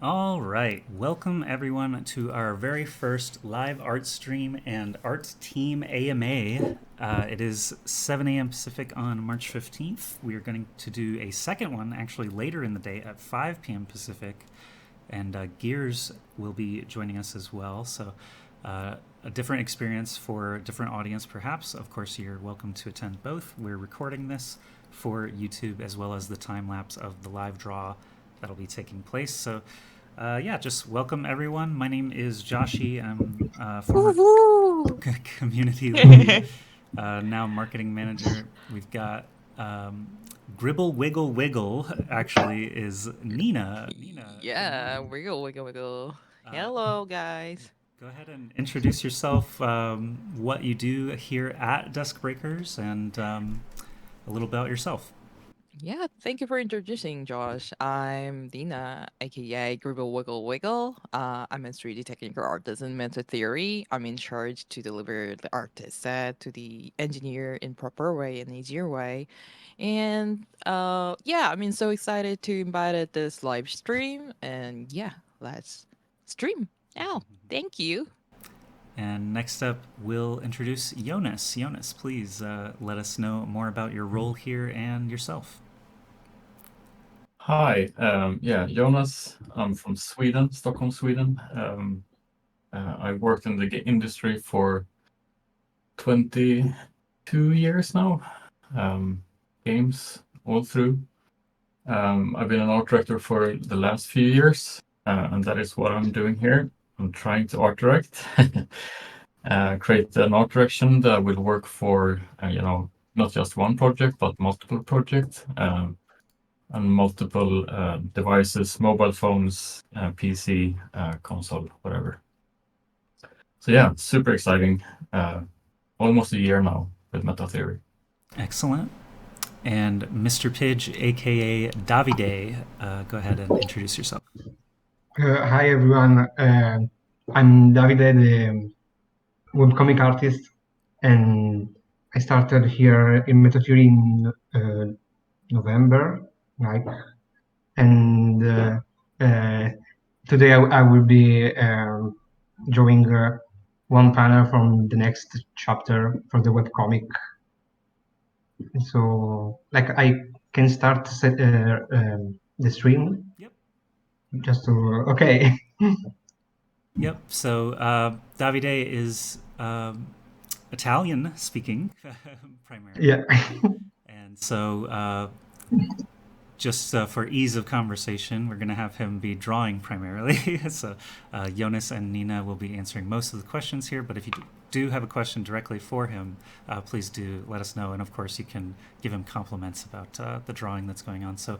All right, welcome everyone to our very first live art stream and art team AMA. It is 7 a.m. Pacific on March 15th. We are going to do a second one actually later in the day at 5 p.m. Pacific, and Gears will be joining us as well. So, a different experience for a different audience, perhaps. Of course, you're welcome to attend both. We're recording this for YouTube as well as the time lapse of the live draw that'll be taking place. So, yeah, just welcome everyone. My name is Joshi. I'm former Woohoo! community lead, now marketing manager. We've got Gribble Wiggle Wiggle, actually, is Nina. Nina, good Yeah, morning. wiggle, wiggle, wiggle. Uh, Hello, guys. Go ahead and introduce yourself, what you do here at DuskBreakers, and a little about yourself. Yeah, thank you for introducing Josh. I'm Dina, aka Gribble Wiggle Wiggle. I'm a 3D technical artist in mental theory. I'm in charge to deliver the artist set to the engineer in proper way and easier way. And yeah, I mean, so excited to invite at this live stream. And yeah, let's stream now. Thank you. And next up, we'll introduce Jonas. Jonas, please let us know more about your role here and yourself. Hi, yeah, Jonas. I'm from Sweden, Stockholm, Sweden. I worked in the industry for 22 years now, games all through. I've been an art director for the last few years, and that is what I'm doing here. I'm trying to art direct, create an art direction that will work for, not just one project, but multiple projects. And multiple devices, mobile phones, PC, console, whatever. So yeah, super exciting. Almost a year now with Meta Theory. Excellent. And Mr. Pidge, aka Davide, go ahead and introduce yourself. Hi everyone, I'm Davide, the webcomic artist, and I started here in Metafury in November, right? And today I will be drawing one panel from the next chapter for the webcomic. So, like, I can start the stream. Yep. Just to okay. Yep. So Davide is Italian speaking primarily. Yeah. And so just for ease of conversation, we're going to have him be drawing primarily. So Jonas and Nina will be answering most of the questions here. But if you do have a question directly for him, please do let us know. And of course, you can give him compliments about the drawing that's going on. So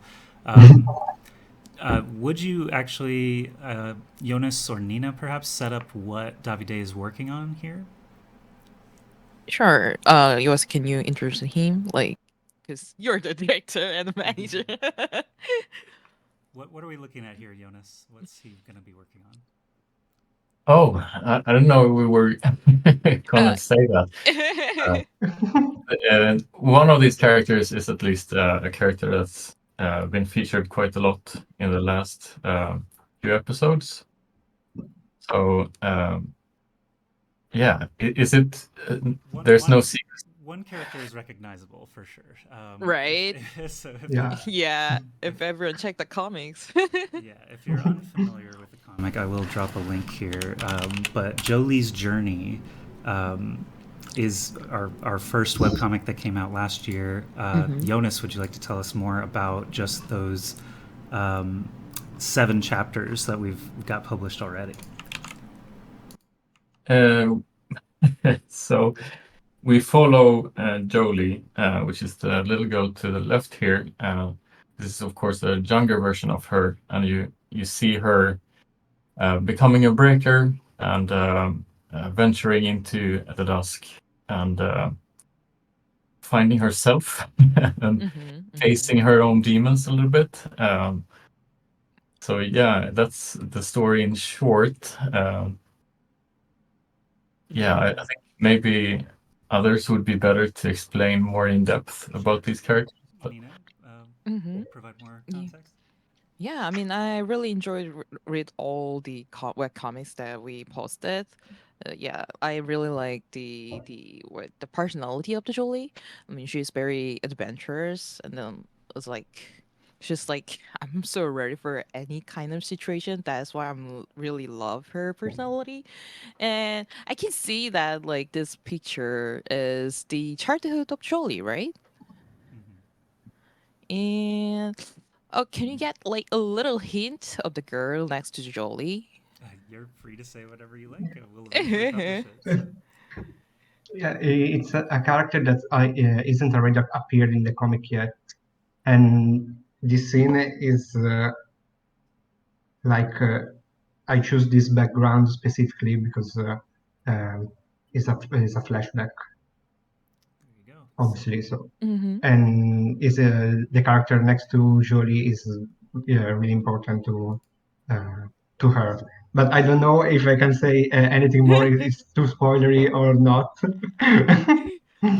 would you actually, Jonas or Nina, perhaps set up what Davide is working on here? Sure. Yours, can you introduce him? Like, because you're the director and the manager. What are we looking at here, Jonas? What's he going to be working on? Oh, I don't know if we were gonna say that. One of these characters is at least a character that's been featured quite a lot in the last few episodes. So yeah, is it? There's no secret. One character is recognizable for sure. Right. So Yeah. Yeah, if everyone checked the comics. yeah, if you're unfamiliar with the comic, I will drop a link here. But Jolie's Journey is our first webcomic that came out last year. Mhm. Jonas, would you like to tell us more about just those 7 chapters that we've got published already? So we follow Jolie, which is the little girl to the left here. This is, of course, a younger version of her, and you see her becoming a breaker and venturing into the dusk and finding herself and facing her own demons a little bit. So yeah, that's the story in short. Yeah, I think maybe others would be better to explain more in depth about these characters. But Nina, Mhm. provide more Yeah. context. Yeah, I mean, I really enjoyed read all the web comics that we posted. Yeah, I really like the personality of the Jolie. I mean, she's very adventurous, and then it's like she's like I'm so ready for any kind of situation. That's why I'm really love her personality, and I can see that like this picture is the childhood of Jolie, right? Hmm. And oh, can you get like a little hint of the girl next to Jolie? You're free to say whatever you like. We'll eventually publish it. So. Yeah, it's a character that isn't already appeared in the comic yet, and this scene is like I choose this background specifically because um, it's a flashback, There you go. obviously. So, Mm-hmm. and is the character next to Jolie is really important to her. But I don't know if I can say anything more. If it's too spoilery or not.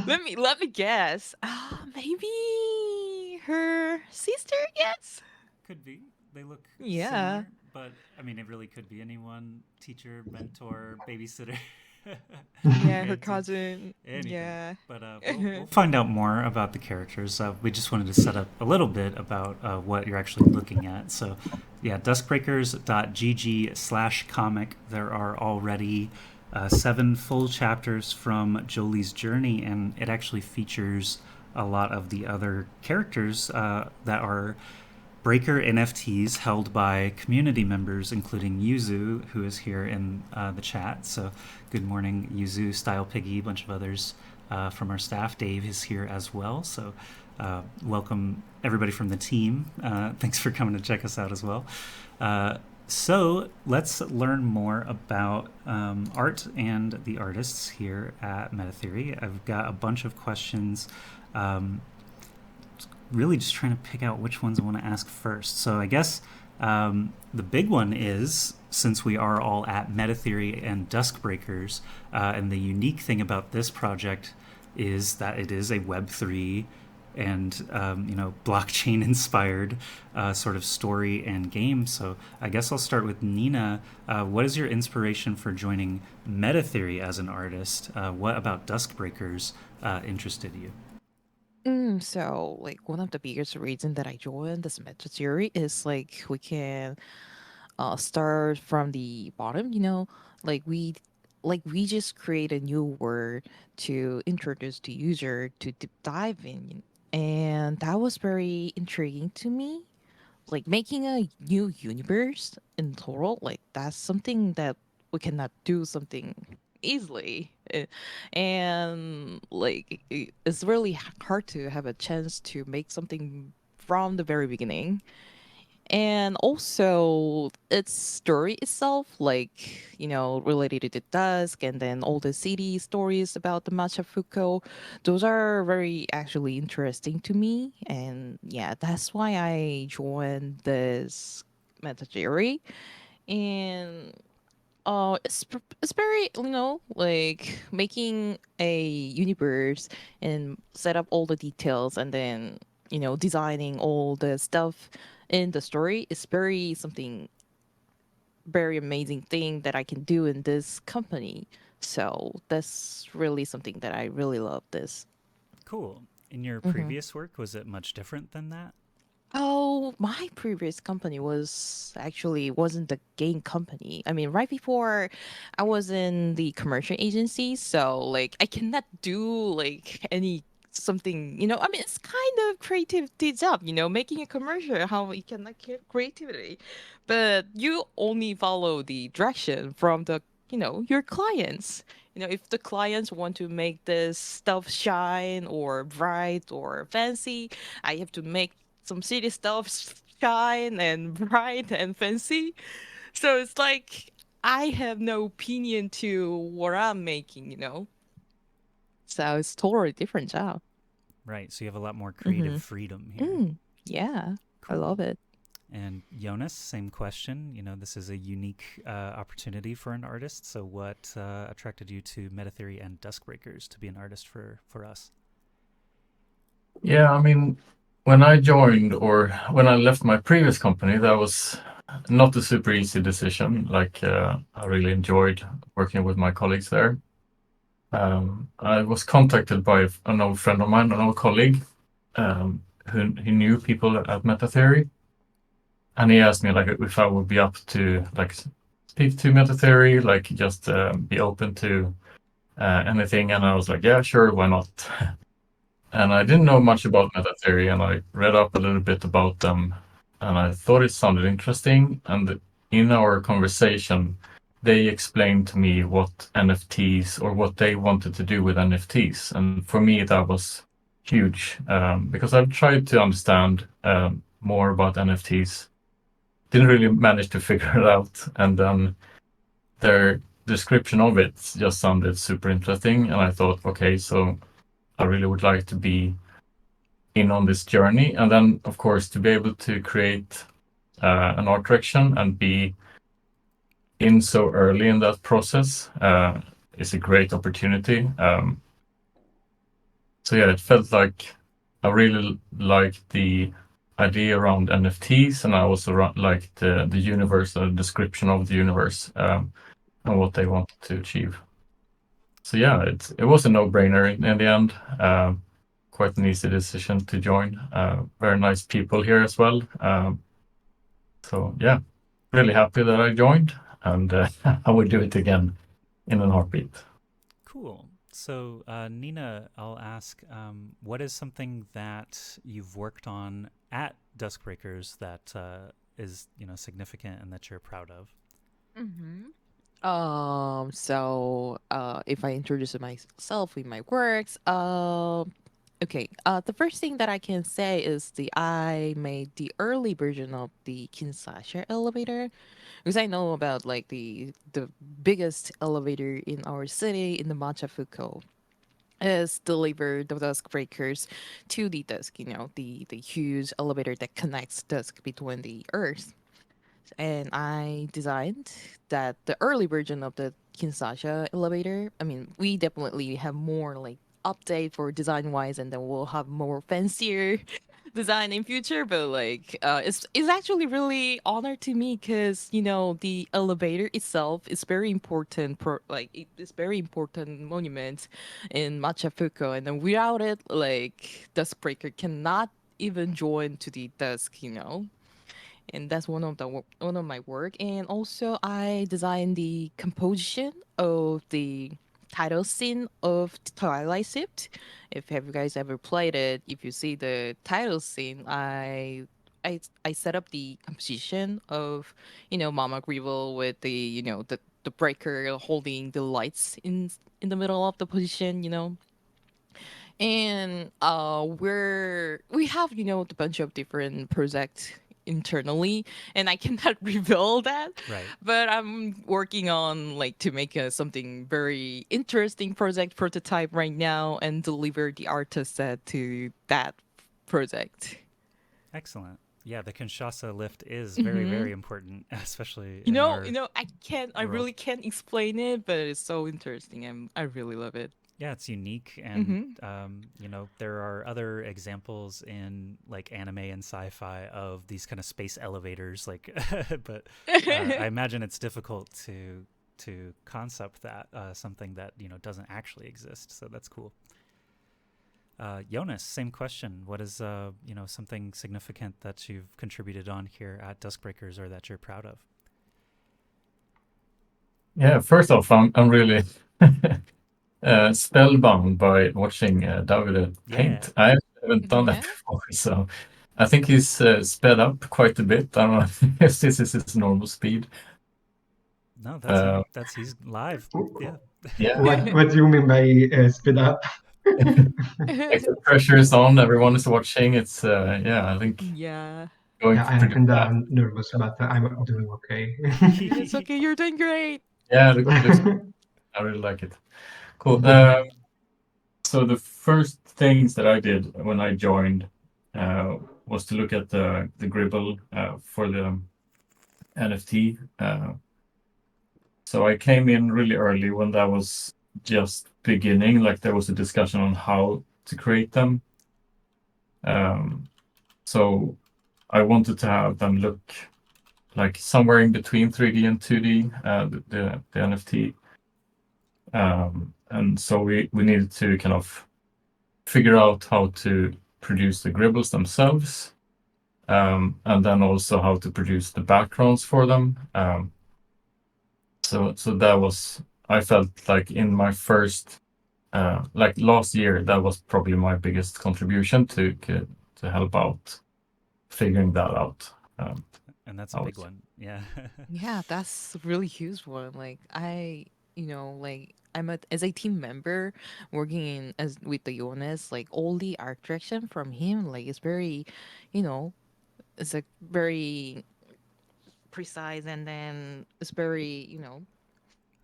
Let me guess. Maybe her sister. Yes. Could be. They look Yeah. similar, but I mean, it really could be anyone: teacher, mentor, babysitter, Yeah, her auntie, cousin. anything. Yeah. But we'll find out more about the characters. We just wanted to set up a little bit about what you're actually looking at. So, yeah, duskbreakers.gg/comic. There are already 7 full chapters from Jolie's journey, and it actually features a lot of the other characters that are Breaker NFTs held by community members, including Yuzu, who is here in the chat. So, good morning, Yuzu, Style Piggy, a bunch of others from our staff. Dave is here as well. So, welcome everybody from the team. Thanks for coming to check us out as well. So, let's learn more about art and the artists here at MetaTheory. I've got a bunch of questions. Really just trying to pick out which ones I want to ask first. So I guess the big one is, since we are all at MetaTheory and DuskBreakers, and the unique thing about this project is that it is a Web3 and blockchain inspired sort of story and game. So I guess I'll start with Nina. What is your inspiration for joining MetaTheory as an artist? What about DuskBreakers interested you? So like one of the biggest reason that I joined this meta theory is like we can start from the bottom, like we just create a new word to introduce the user to deep dive in. And that was very intriguing to me. Like making a new universe in total, like that's something that we cannot do something easily. And like it's really hard to have a chance to make something from the very beginning. And also its story itself, like related to the dusk, and then all the city stories about the matcha Foucault, those are very actually interesting to me. And yeah, that's why I joined this meta theory. And it's very like making a universe and set up all the details, and then designing all the stuff in the story is very something very amazing thing that I can do in this company. So that's really something that I really love this. Cool. In your hmm previous work, was it much different than that? Oh, my previous company wasn't the game company. I mean, right before I was in the commercial agency, so like I cannot do like any something, I mean, it's kind of creativity job, making a commercial, how you can like get creativity. But you only follow the direction from your clients. If the clients want to make this stuff shine or bright or fancy, I have to make some city stuff shine and bright and fancy. So it's like I have no opinion to what I'm making. So it's totally different job. Right. So you have a lot more creative Mm-hmm. freedom here. Yeah, I love Cool. it. And Jonas, same question. This is a unique opportunity for an artist. So what attracted you to Metatheory and Duskbreakers to be an artist for us? Yeah, I mean, when I joined, or when I left my previous company, that was not a super easy decision. Like I really enjoyed working with my colleagues there. I was contacted by an old friend of mine, an old colleague, who knew people at Meta Theory, and he asked me like if I would be up to like speak to Meta Theory, like just be open to anything, and I was like, yeah, sure, why not? And I didn't know much about meta theory, and I read up a little bit about them, and I thought it sounded interesting. And in our conversation, they explained to me what NFTs or what they wanted to do with NFTs. And for me, that was huge because I've tried to understand more about NFTs. Didn't really manage to figure it out. And then their description of it just sounded super interesting. And I thought, okay, so I really would like to be in on this journey. And then, of course, to be able to create an art direction and be in so early in that process is a great opportunity. So yeah, it felt like I really liked the idea around NFTs, and I also liked the universe, the description of the universe, and what they wanted to achieve. So yeah, it was a no-brainer in the end. Quite an easy decision to join. Very nice people here as well. So yeah, really happy that I joined, and I would do it again in a heartbeat. Cool. So, Nina, I'll ask, what is something that you've worked on at DuskBreakers that is, significant and that you're proud of? So if I introduce myself with my works, okay. The first thing that I can say is I made the early version of the Kinshasa elevator, because I know about like the biggest elevator in our city in the Machafuko is delivered the dusk breakers to the dusk, the huge elevator that connects dusk between the earth. And I designed that the early version of the Kinshasa elevator. I mean, we definitely have more like update for design wise, and then we'll have more fancier design in future. But like, it's actually really honor to me because the elevator itself is very important. It's very important monument in Machafuko, and then without it, like Duskbreaker cannot even join to the dusk. And that's one of my work. And also I designed the composition of the title scene of Twilight Shift. If have you guys ever played it, if you see the title scene, I set up the composition of Mama Grivel with the the breaker holding the lights in the middle of the position. And we have a bunch of different projects internally, and I cannot reveal that. Right. But I'm working on like to make something very interesting project prototype right now and deliver the artist set to that project. Excellent. Yeah, the Kinshasa lift is very, very important, especially in our I world. really can't explain it, but it's so interesting and I really love it. Yeah, it's unique, and there are other examples in like anime and sci-fi of these kind of space elevators, like, but I imagine it's difficult to concept that something that doesn't actually exist. So that's cool. Jonas, same question. What is something significant that you've contributed on here at DuskBreakers or that you're proud of? Yeah, first off, I'm really spellbound by watching Davide paint. Yeah. I haven't done that before, so I think he's sped up quite a bit. I don't know if this is his normal speed. No, that's he's live. Yeah. Yeah. What do you mean by speed up? Like the pressure is on, everyone is watching. It's I think Yeah. going Yeah, pretty I'm fast. nervous, but I'm doing okay. It's okay, you're doing great. Yeah, looks, I really like it. Cool. So the first things that I did when I joined was to look at the Gribble for the NFT. So I came in really early when that was just beginning. Like there was a discussion on how to create them. So I wanted to have them look like somewhere in between 3D and 2D, the NFT. And so we needed to kind of figure out how to produce the gribbles themselves, and then also how to produce the backgrounds for them. So that was, I felt like in my first, like last year, that was probably my biggest contribution to help out figuring that out. And that's a big one. Yeah. Yeah, that's a really huge one. Like I'm as a team member working in as with the Jonas, like all the art direction from him, like it's very, you know, it's like very precise, and then it's very,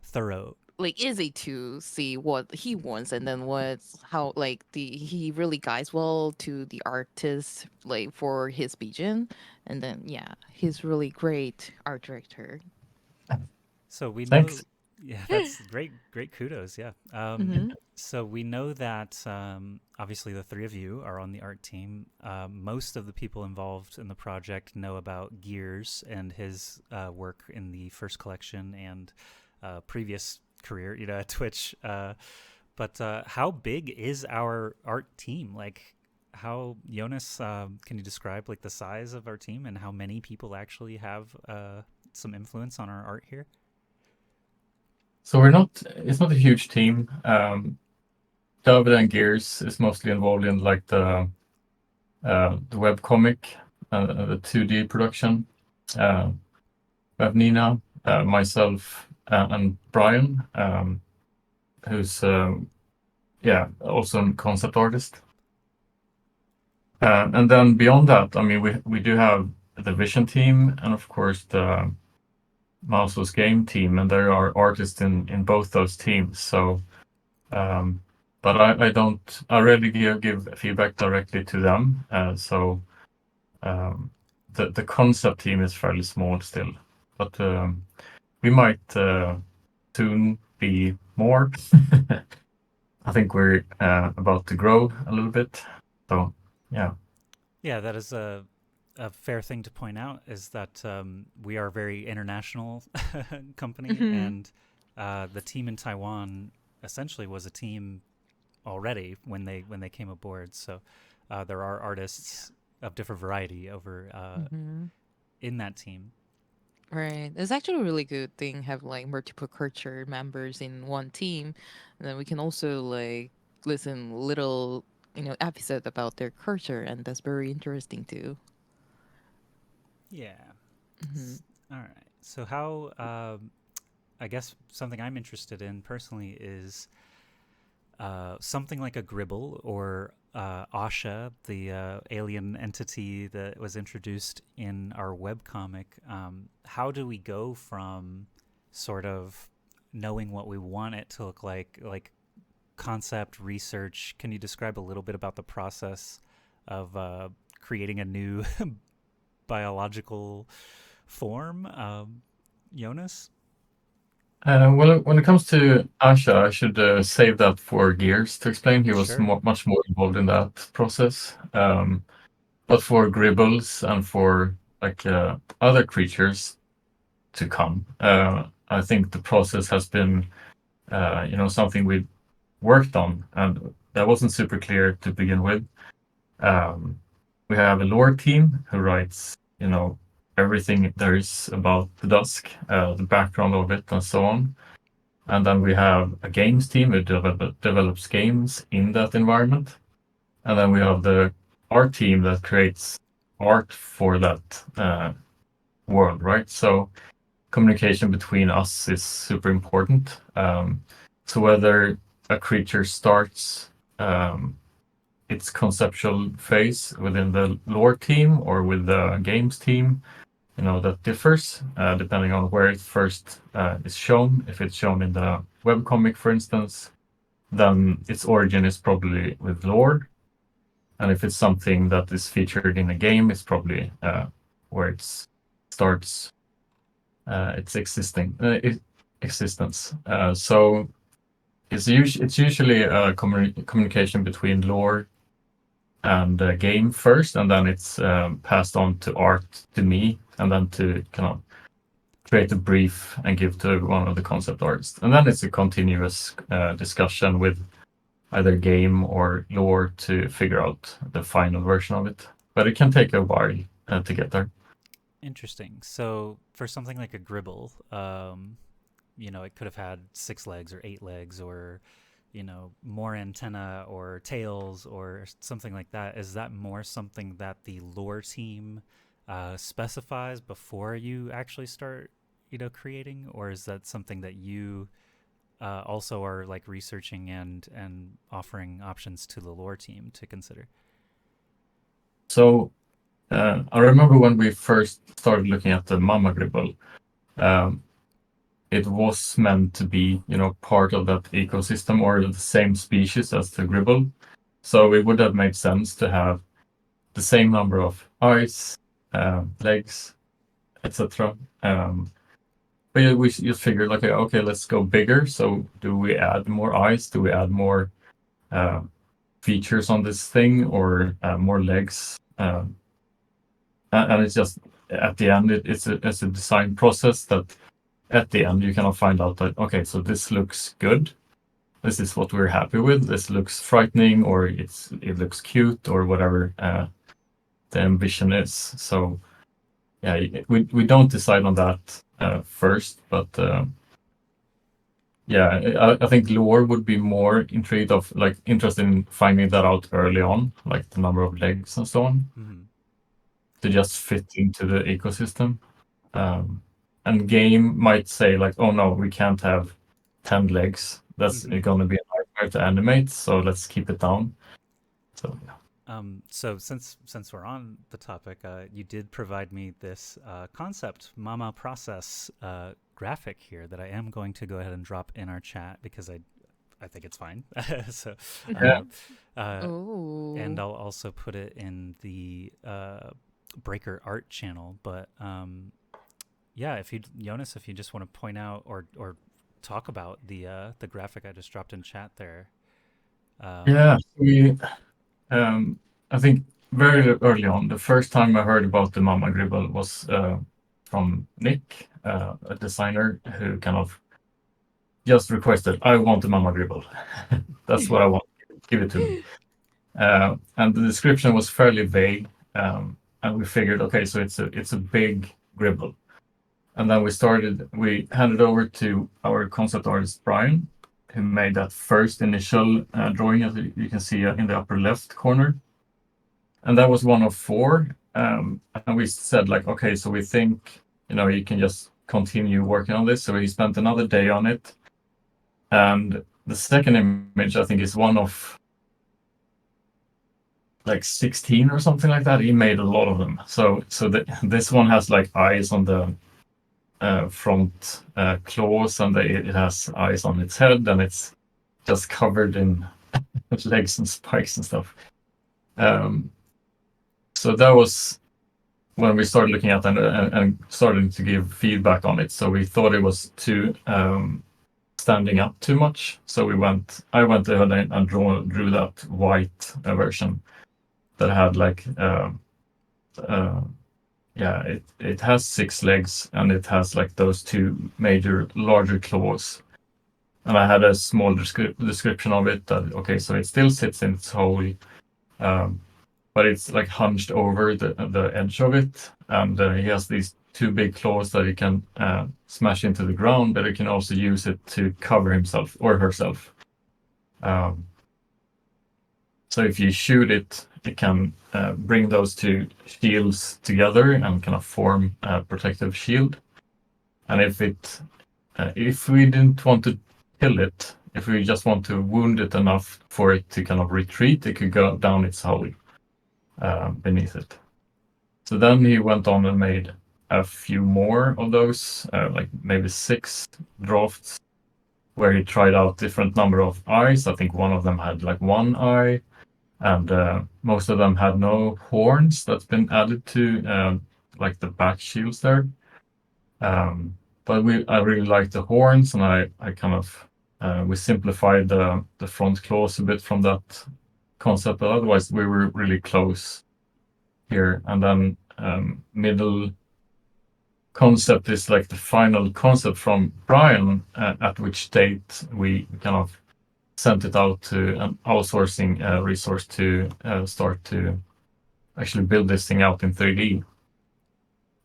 Thorough. like easy to see what he wants, and then what's how like he really guides well to the artist like for his vision, and then yeah, he's really great art director. So we know, Thanks. yeah, that's great kudos. Yeah. Mm-hmm. So we know that obviously the three of you are on the art team. Most of the people involved in the project know about Gears and his work in the first collection and previous career, at Twitch. But how big is our art team? Like, how Jonas? Can you describe like the size of our team and how many people actually have some influence on our art here? So it's not a huge team. Davide and Gears is mostly involved in like the webcomic, the 2D production. We have Nina, myself, and Brian, who's also a concept artist. And then beyond that, I mean, we do have the vision team and of course the Mouse's game team, and there are artists in both those teams. So, but I rarely give feedback directly to them. So the concept team is fairly small still, but we might soon be more. I think we're about to grow a little bit. So, yeah. Yeah, that is a fair thing to point out, is that we are a very international company, Mm-hmm. and the team in Taiwan essentially was a team already when they came aboard. So there are artists of different variety over Mm-hmm. in that team. Right. It's actually a really good thing have like multiple culture members in one team. And then we can also like listen little, episode about their culture, and that's very interesting too. Yeah. Mm-hmm. All right. So how I guess something I'm interested in personally is something like a Gribble or Asha, the alien entity that was introduced in our webcomic. How do we go from sort of knowing what we want it to look like concept research? Can you describe a little bit about the process of creating a new biological form? Jonas? Well, when it comes to Asha, I should save that for Gears to explain. He was Sure. much more involved in that process. But for Gribbles and for like other creatures to come, I think the process has been, something we worked on, and that wasn't super clear to begin with. We have a lore team who writes, everything there is about the Dusk, the background of it, and so on. And then we have a games team who develops games in that environment. And then we have the art team that creates art for that world, right? So communication between us is super important. So whether a creature starts its conceptual phase within the lore team or with the games team, that differs depending on where it first is shown. If it's shown in the webcomic, for instance, then its origin is probably with lore. And if it's something that is featured in a game, it's probably where it starts its existence. So it's usually a communication between lore and game first, and then it's passed on to art to me, and then to kind of create a brief and give to one of the concept artists. And then it's a continuous discussion with either game or lore to figure out the final version of it. But it can take a while to get there. Interesting. So for something like a gribble, it could have had 6 legs or 8 legs, or more antenna or tails or something like that. Is that more something that the lore team specifies before you actually start creating, or is that something that you also are like researching and offering options to the lore team to consider? So I remember when we first started looking at the mama gribble, it was meant to be, part of that ecosystem or the same species as the gribble. So it would have made sense to have the same number of eyes, legs, etc. But yeah, we just figured, like, okay, let's go bigger. So do we add more eyes? Do we add more features on this thing, or more legs? And it's just, at the end, it's a design process that at the end you kind of find out that, okay, so this looks good. This is what we're happy with. This looks frightening, or it looks cute, or whatever the ambition is. So yeah, we don't decide on that first, but yeah, I think lore would be more interested in finding that out early on, like the number of legs and so on, to just fit into the ecosystem. And game might say, like, oh no, we can't have 10 legs. That's going to be a nightmare to animate, so let's keep it down. So yeah. So since we're on the topic, you did provide me this concept mama process graphic here that I am going to go ahead and drop in our chat, because I think it's fine. So and I'll also put it in the Breaker art channel. But yeah, Jonas, if you just want to point out or talk about the graphic I just dropped in chat there. Yeah, I think very early on, the first time I heard about the Mama Gribble was from Nick, a designer who kind of just requested, I want the Mama Gribble. That's what I want. Give it to me. And the description was fairly vague. And we figured, okay, so it's a big gribble. And then we handed over to our concept artist, Brian, who made that first initial drawing, as you can see in the upper left corner. And that was one of 4. And we said, like, okay, so we think, you can just continue working on this. So he spent another day on it. And the second image, I think, is one of like 16 or something like that. He made a lot of them. So this one has like eyes on the front claws, and it has eyes on its head, and it's just covered in legs and spikes and stuff. So that was when we started looking at and starting to give feedback on it. So we thought it was too standing up too much. So I went ahead and drew that white version that had like it has 6 legs, and it has like those 2 larger claws. And I had a small description of it that, okay, so it still sits in its hole, but it's like hunched over the edge of it. And he has these 2 big claws that he can smash into the ground, but he can also use it to cover himself or herself. So if you shoot it, it can bring those 2 shields together and kind of form a protective shield. And if we didn't want to kill it, if we just want to wound it enough for it to kind of retreat, it could go down its hole beneath it. So then he went on and made a few more of those, like maybe 6 drafts, where he tried out different number of eyes. I think one of them had like 1 eye. And most of them had no horns that's been added to like the back shields there. But I really liked the horns, and I kind of we simplified the front claws a bit from that concept, but otherwise we were really close here. And then middle concept is like the final concept from Brian, at which date we kind of sent it out to an outsourcing resource to start to actually build this thing out in 3D.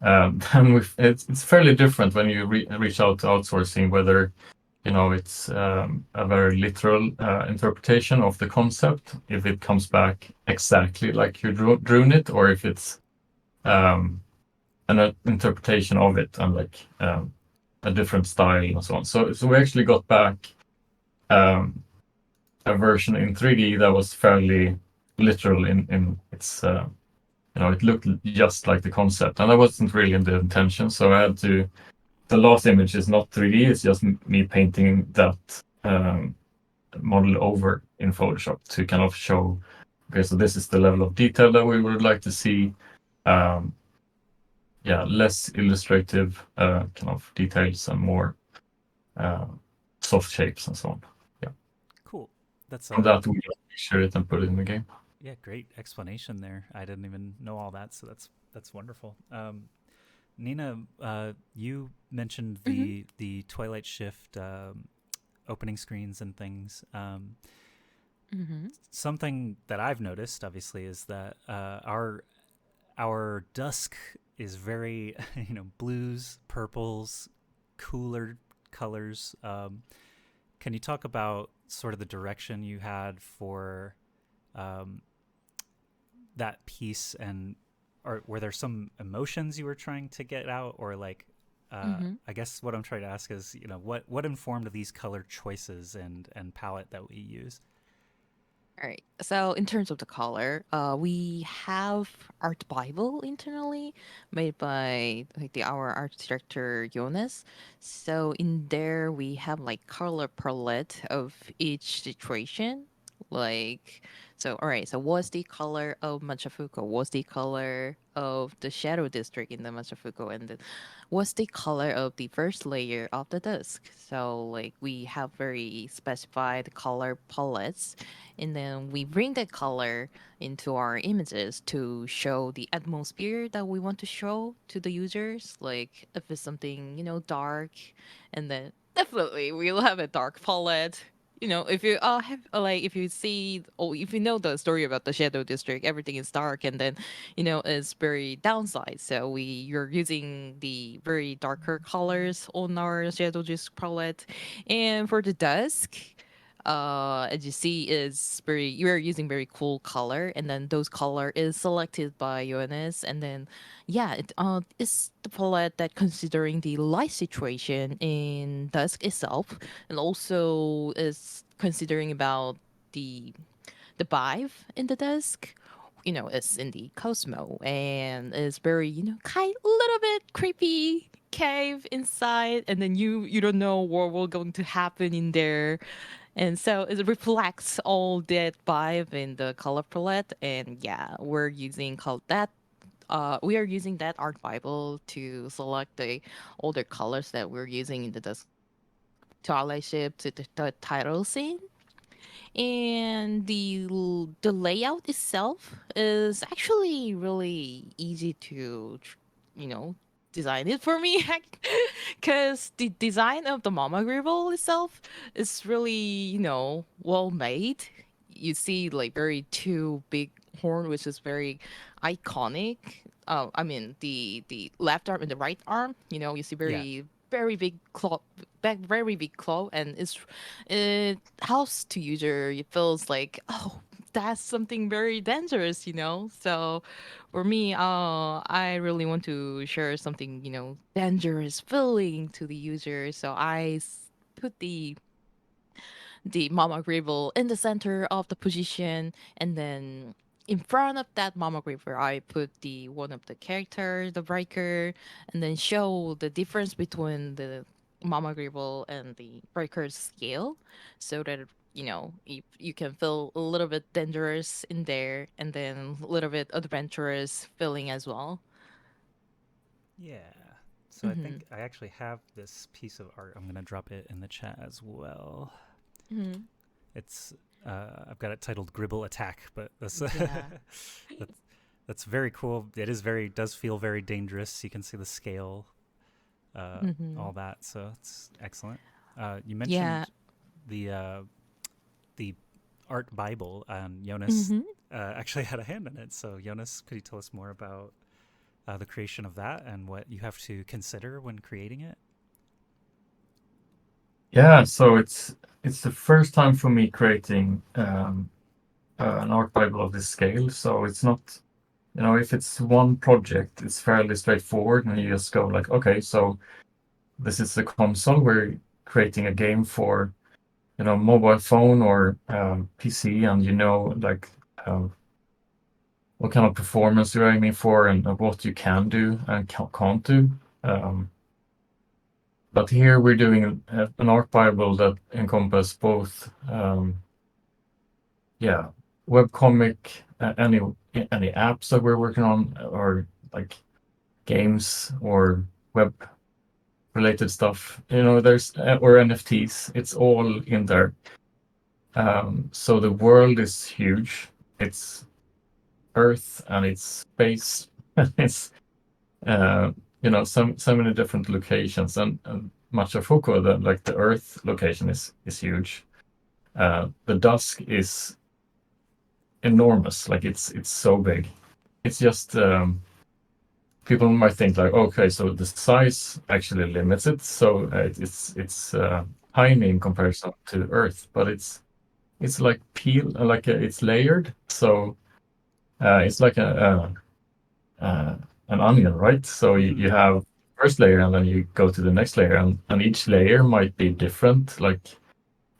Then it's fairly different when you reach out to outsourcing, whether it's a very literal interpretation of the concept, if it comes back exactly like you drew it, or if it's an interpretation of it and like a different style and so on. So we actually got back a version in 3D that was fairly literal in its it looked just like the concept, and that wasn't really the intention. So I had to. The last image is not 3D; it's just me painting that model over in Photoshop to kind of show. Okay, so this is the level of detail that we would like to see. Less illustrative kind of details and more soft shapes and so on. Yeah. Cool. That's From that we just picture it and put it in the game. Yeah, great explanation there. I didn't even know all that, so that's wonderful. Nina, you mentioned the Twilight Shift opening screens and things. Something that I've noticed, obviously, is that our dusk is very blues, purples, cooler colors. Can you talk about sort of the direction you had for that piece, and or were there some emotions you were trying to get out, or like I guess what I'm trying to ask is what informed these color choices and palette that we use? All right. So in terms of the color, we have Art Bible internally made by our art director Jonas. So in there we have like color palette of each situation. Like all right, so what's the color of Machafuko? What's the color of the shadow district in the Machafuko? And then what's the color of the first layer of the dusk? So like we have very specified color palettes, and then we bring that color into our images to show the atmosphere that we want to show to the users. Like if it's something dark, and then definitely we'll have a dark palette. If you have if you see, or if you know the story about the shadow district, everything is dark, and then it's very downside. So you're using the very darker colors on our shadow district palette, and for the dusk, as you see, is very you're using very cool color, and then those color is selected by Jonas, and then it's the palette that considering the light situation in dusk itself, and also is considering about the vibe in the dusk. It's in the Cosmo, and it's very kind a little bit creepy cave inside, and then you don't know what will going to happen in there, and so it reflects all that vibe in the color palette. And yeah, we are using that art bible to select the older colors that we're using in the Twilight Ship to the title scene. And the layout itself is actually really easy to you know design it for me, because the design of the mama gribble itself is really well made. You see like very two big horn, which is very iconic. I mean the left arm and the right arm, you see Yeah. very big claw, very big claw, and it helps to user. It feels like, oh, that's something very dangerous. So for me, I really want to share something dangerous feeling to the user. So put the mama gravel in the center of the position, and then in front of that mama gravel I put the one of the character, the breaker, and then show the difference between the mama gravel and the breaker's scale, so that you can feel a little bit dangerous in there, and then a little bit adventurous feeling as well. Yeah. So I think I actually have this piece of art. I'm going to drop it in the chat as well. Mm-hmm. It's I've got it titled Gribble Attack, but that's Yeah. that's very cool. Does feel very dangerous. You can see the scale, all that. So it's excellent. You mentioned the art Bible, and Jonas actually had a hand in it. So Jonas, could you tell us more about the creation of that and what you have to consider when creating it? Yeah, so it's the first time for me creating an art Bible of this scale. So it's not, if it's one project, it's fairly straightforward, and you just go like, okay, so this is the console. We're creating a game for, mobile phone or PC, and like what kind of performance you're aiming for and what you can do and can't do. But here we're doing an art Bible that encompasses both, webcomic, any apps that we're working on, or like games or web related stuff. There's or NFTs. It's all in there. So the world is huge. It's Earth and it's space. It's so many different locations, and Machu Fuku, the Earth location is huge. The Dusk is enormous. Like it's so big. It's just people might think like, okay, so the size actually limits it. So it's tiny in comparison to Earth, but it's like it's layered. So it's like an onion, right? So you have first layer, and then you go to the next layer, and each layer might be different, like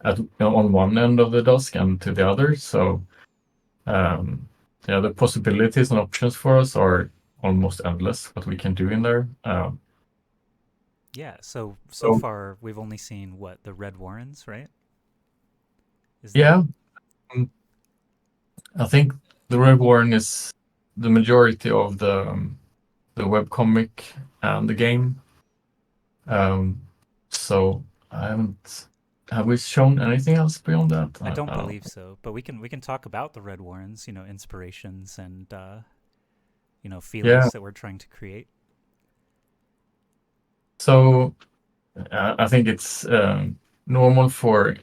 on one end of the dusk and to the other. So the possibilities and options for us are almost endless. What we can do in there. Yeah. So So- far we've only seen the Red Warrens, right? Yeah, I think the Red Warren is the majority of the webcomic and the game. So I haven't. Have we shown anything else beyond that? I don't believe so, but we can talk about the Red Warrens, inspirations and feelings that we're trying to create. So I think it's normal for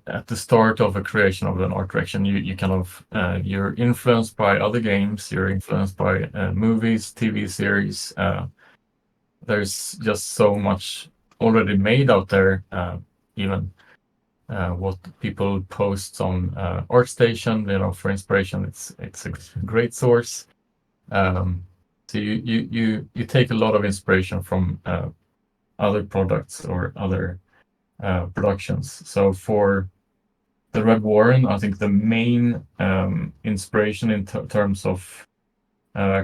at the start of a creation of an art direction, you kind of you're influenced by other games, you're influenced by movies, TV series. There's just so much already made out there. Even what people post on ArtStation, for inspiration, it's a great source. So you take a lot of inspiration from other products or other productions. So for the Red Warren, I think the main inspiration in terms of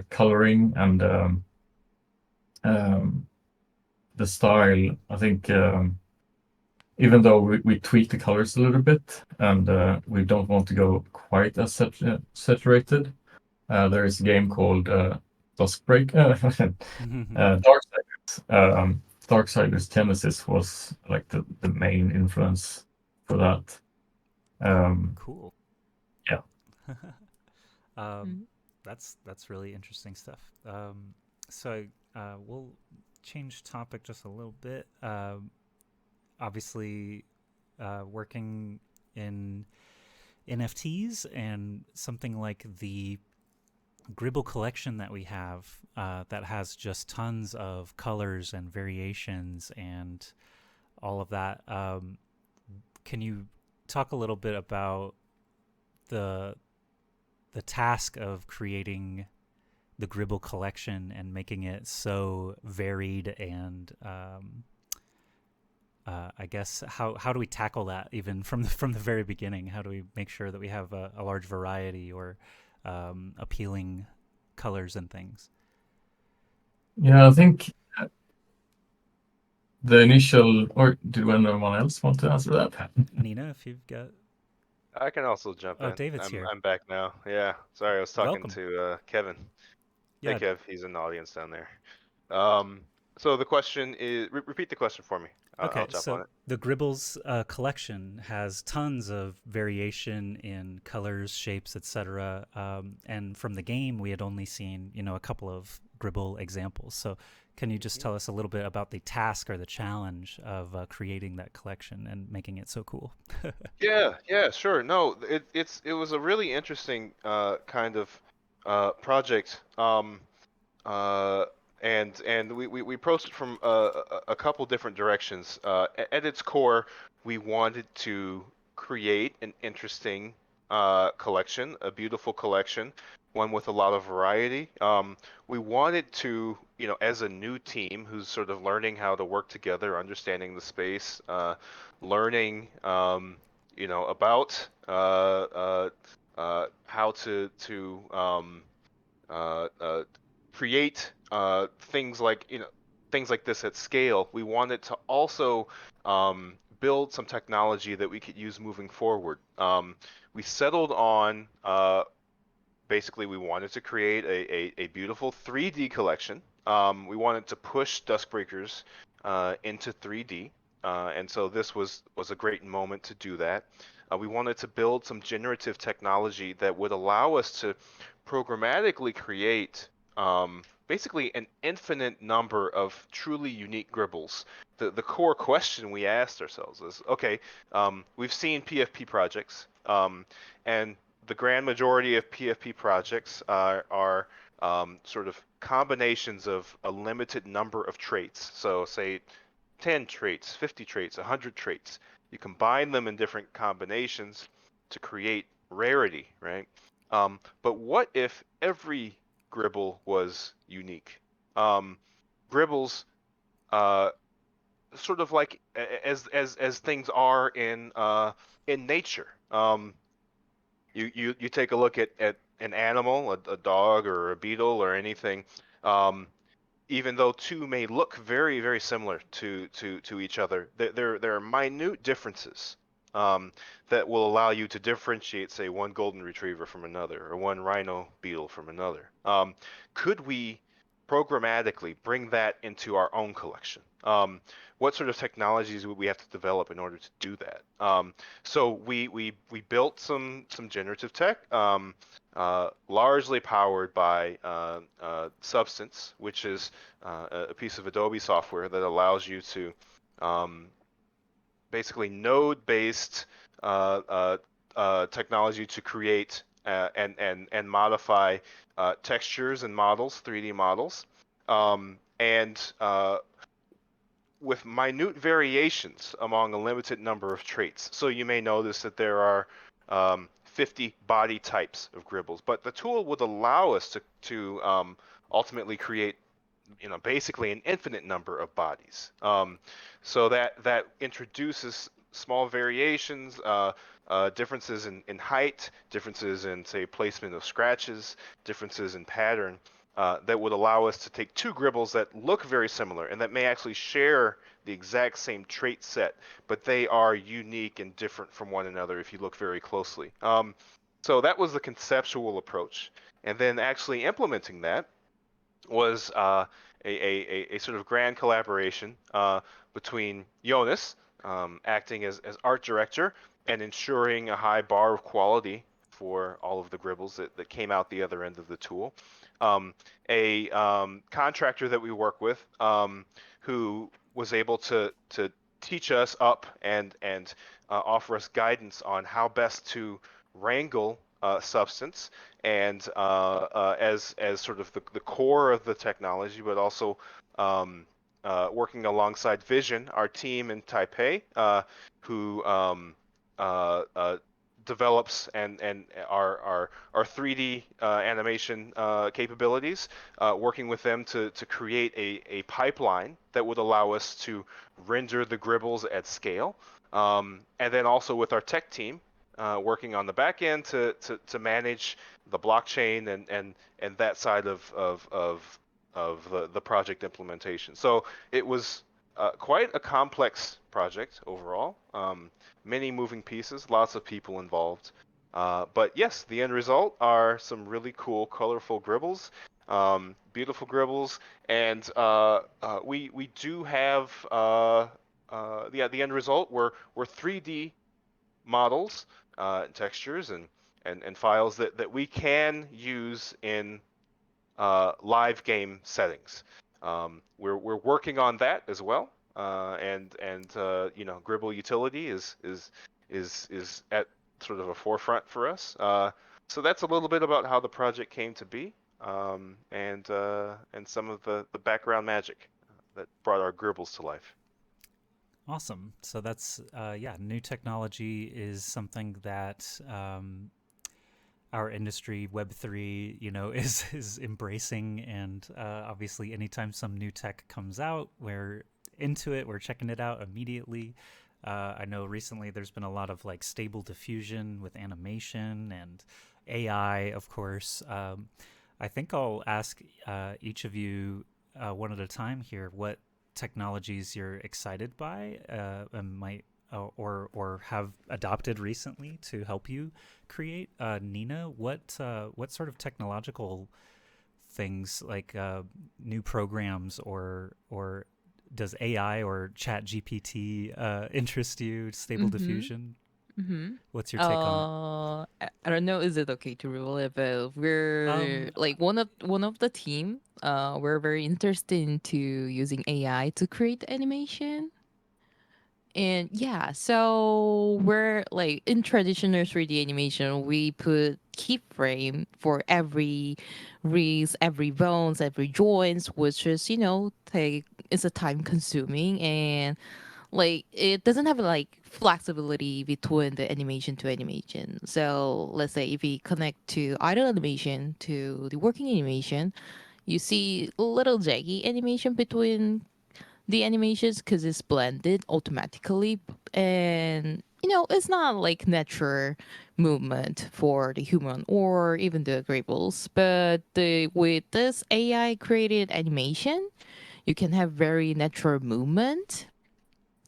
coloring and the style, I think even though we tweak the colors a little bit and we don't want to go quite as saturated, there is a game called DuskBreakers. Darksiders Genesis was like the main influence for that. Cool. Yeah. That's really interesting stuff. So we'll change topic just a little bit. Obviously, working in NFTs and something like the Gribble collection that we have that has just tons of colors and variations and all of that. Can you talk a little bit about the task of creating the Gribble collection and making it so varied and I guess how do we tackle that even from the very beginning? How do we make sure that we have a large variety or appealing colors and things? Yeah, I think the initial, or did anyone else want to answer that? Nina, if you've got. I can also jump in. David's here. I'm back now. Yeah, sorry, I was talking Welcome. to Kevin. Yeah. Hey, Kev, he's in the audience down there. Um, So the question is, repeat the question for me. Okay, I'll jump on so it. the Gribbles collection has tons of variation in colors, shapes, etc. And from the game, we had only seen, a couple of Gribble examples. So can you just tell us a little bit about the task or the challenge of creating that collection and making it so cool? Yeah, sure. No, it was a really interesting kind of project. Uh, and we approached it from a couple different directions. At its core, we wanted to create an interesting collection, a beautiful collection, one with a lot of variety. We wanted to, as a new team who's sort of learning how to work together, understanding the space, learning, about how to uh, uh, create things like this at scale. We wanted to also build some technology that we could use moving forward. We settled on basically we wanted to create a beautiful 3D collection. We wanted to push DuskBreakers into 3D, and so this was a great moment to do that. We wanted to build some generative technology that would allow us to programmatically create basically an infinite number of truly unique gribbles. The core question we asked ourselves is, okay, we've seen PFP projects, and the grand majority of PFP projects are sort of combinations of a limited number of traits. So say 10 traits, 50 traits, 100 traits. You combine them in different combinations to create rarity, right? But what if every Gribble was unique? Gribbles, sort of like as things are in nature. You take a look at an animal, a dog or a beetle or anything. Even though two may look very, very similar to each other, there are minute differences that will allow you to differentiate, say, one golden retriever from another or one rhino beetle from another. Could we programmatically bring that into our own collection? What sort of technologies would we have to develop in order to do that? So we built some generative tech. Largely powered by Substance, which is a piece of Adobe software that allows you to basically node-based technology to create and modify textures and models, 3D models, and with minute variations among a limited number of traits. So you may notice that there are 50 body types of Gribbles, but the tool would allow us to ultimately create, basically an infinite number of bodies. So that introduces small variations, differences in height, differences in, say, placement of scratches, differences in pattern. That would allow us to take two Gribbles that look very similar and that may actually share the exact same trait set, but they are unique and different from one another if you look very closely. So that was the conceptual approach. And then actually implementing that was a sort of grand collaboration between Jonas, acting as art director and ensuring a high bar of quality for all of the Gribbles that came out the other end of the tool. A contractor that we work with who was able to teach us up and offer us guidance on how best to wrangle Substance and as sort of the core of the technology, but also working alongside Vision, our team in Taipei, who develops and our 3D animation capabilities, working with them to create a pipeline that would allow us to render the Gribbles at scale, and then also with our tech team. Working on the back end to manage the blockchain and that side of the project implementation. So it was quite a complex project overall. Many moving pieces, lots of people involved. But yes, the end result are some really cool, colorful Gribbles. Beautiful gribbles, and we do have the end result. We're 3D models, textures, and files that we can use in live game settings. We're working on that as well, and Gribble utility is at sort of a forefront for us. So that's a little bit about how the project came to be, and some of the background magic that brought our Gribbles to life. Awesome. So that's new technology is something that our industry, Web3, is embracing, and obviously, anytime some new tech comes out, we're into it. We're checking it out immediately. I know recently there's been a lot of like stable diffusion with animation and AI, of course. I think I'll ask each of you one at a time here what technologies you're excited by and might or have adopted recently to help you create. Nina, what sort of technological things like new programs or does AI or Chat GPT interest you? Stable diffusion. What's your take on I don't know. Is it okay to reveal it? But we're it? like one of the team. We're very interested into using AI to create animation. And yeah, so we're like in traditional 3D animation, we put keyframe for every wrist, every bones, every joints, which is take it's a time consuming, and like it doesn't have like flexibility between the animation to animation. So let's say if we connect to idle animation to the working animation, you see a little jaggy animation between the animations because it's blended automatically, and it's not like natural movement for the human or even the grables. But with this AI created animation, you can have very natural movement,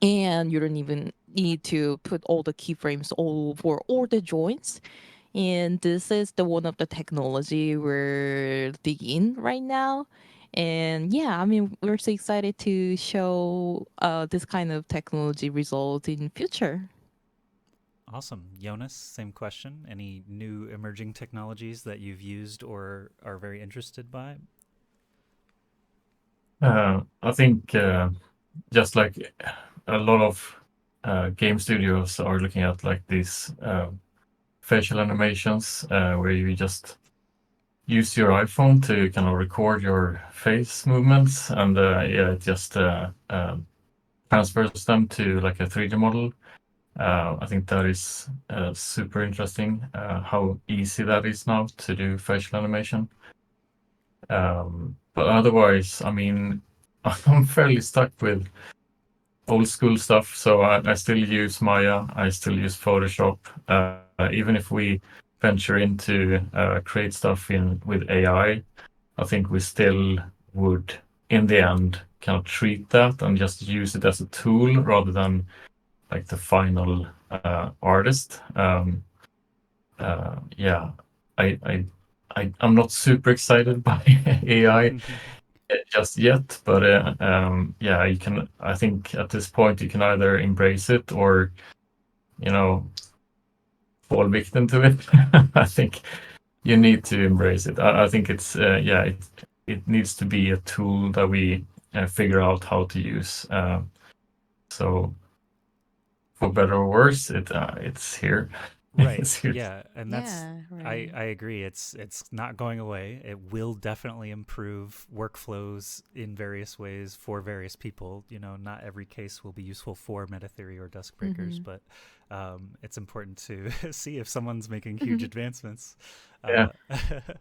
and you don't even need to put all the keyframes all for all the joints. And this is the one of the technology we're digging right now. And yeah, I mean, we're so excited to show this kind of technology result in future. Awesome. Jonas, same question. Any new emerging technologies that you've used or are very interested by? I think just like a lot of game studios are looking at like these facial animations where you just use your iPhone to kind of record your face movements, and it just transfers them to like a 3D model. I think that is super interesting how easy that is now to do facial animation. But otherwise, I mean, I'm fairly stuck with old school stuff. So I still use Maya, I still use Photoshop. Even if we venture into create stuff with AI, I think we still would, in the end, kind of treat that and just use it as a tool rather than like the final artist. Yeah, I'm not super excited by AI just yet, but yeah, you can. I think at this point you can either embrace it or, you know, fall victim to it. I think you need to embrace it. I think it's yeah, it needs to be a tool that we figure out how to use. So for better or worse, it's here. Right. It's here. Yeah, and that's Yeah, right. I agree. It's not going away. It will definitely improve workflows in various ways for various people. Not every case will be useful for Metatheory or DuskBreakers, but it's important to see if someone's making huge advancements. Yeah.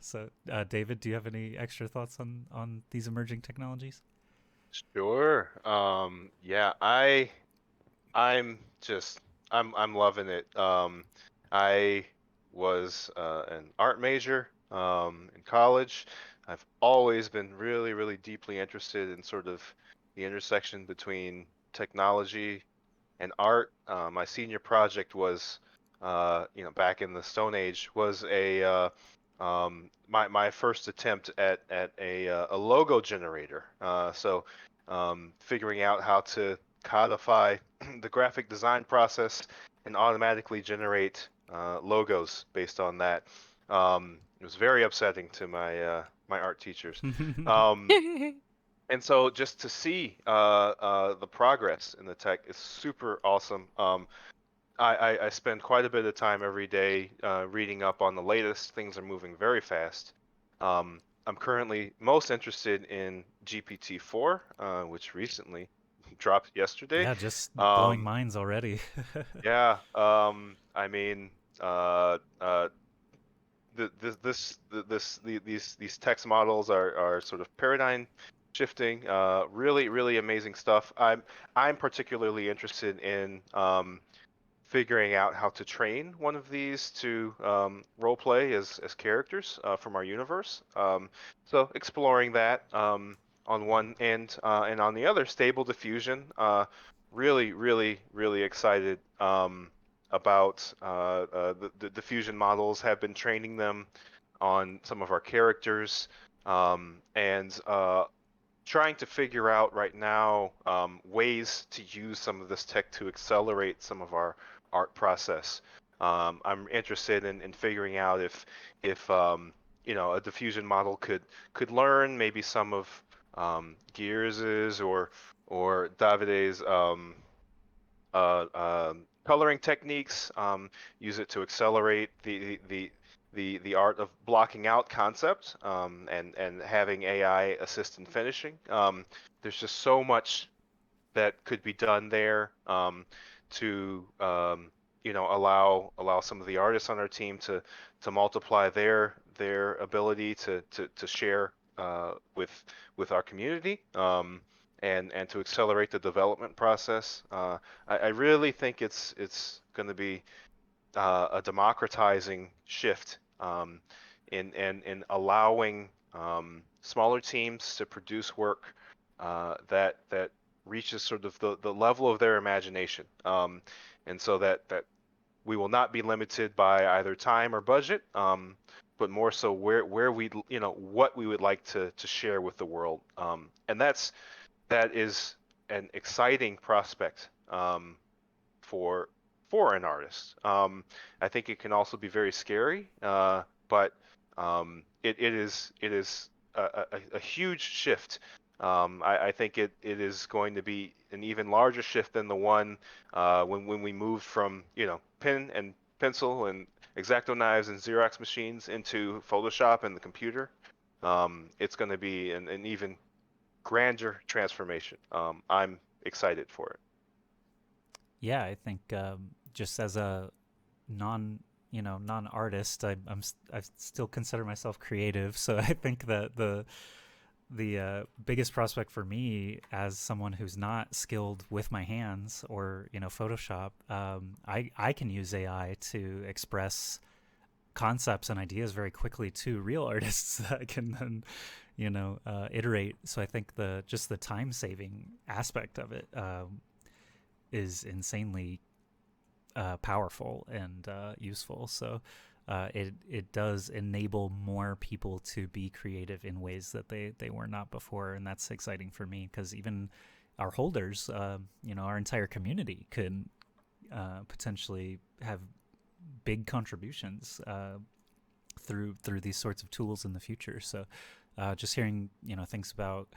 So, David, do you have any extra thoughts on these emerging technologies? Sure. Yeah, I'm just I'm loving it. I was an art major in college. I've always been really, really deeply interested in sort of the intersection between technology and art. My senior project was, back in the Stone Age, was a my first attempt at a logo generator. So figuring out how to codify the graphic design process and automatically generate logos based on that. It was very upsetting to my art teachers. And so just to see the progress in the tech is super awesome. I spend quite a bit of time every day reading up on the latest. Things are moving very fast. I'm currently most interested in GPT-4, which recently dropped yesterday. Yeah, just blowing Um, minds already. yeah, I mean, these text models are sort of paradigm shifting. Really amazing stuff. I'm particularly interested in figuring out how to train one of these to role play as characters from our universe. So exploring that on one end, and on the other, stable diffusion. Really excited about the diffusion models. Have been training them on some of our characters, and trying to figure out right now ways to use some of this tech to accelerate some of our art process. I'm interested in figuring out if a diffusion model could learn maybe some of Gears's or Davide's coloring techniques, use it to accelerate the art of blocking out concept, and having AI assist in finishing. There's just so much that could be done there, to allow some of the artists on our team to multiply their ability to share with our community, and to accelerate the development process. I really think it's going to be a democratizing shift, in allowing smaller teams to produce work that reaches sort of the level of their imagination, and so that we will not be limited by either time or budget, but more so where we what we would like to share with the world, and that is an exciting prospect, for an artist. I think it can also be very scary, but it is a huge shift. I think it is going to be an even larger shift than the one when we moved from pen and pencil and X-Acto knives and Xerox machines into Photoshop and the computer. It's going to be an even grander transformation. I'm excited for it. Yeah, I think just as a non-artist, I still consider myself creative. So I think that the biggest prospect for me as someone who's not skilled with my hands or Photoshop, I can use AI to express concepts and ideas very quickly to real artists that can then iterate. So I think the time saving aspect of it is insanely powerful and useful. So it does enable more people to be creative in ways that they were not before, and that's exciting for me because even our holders, our entire community could potentially have big contributions through these sorts of tools in the future. So just hearing things about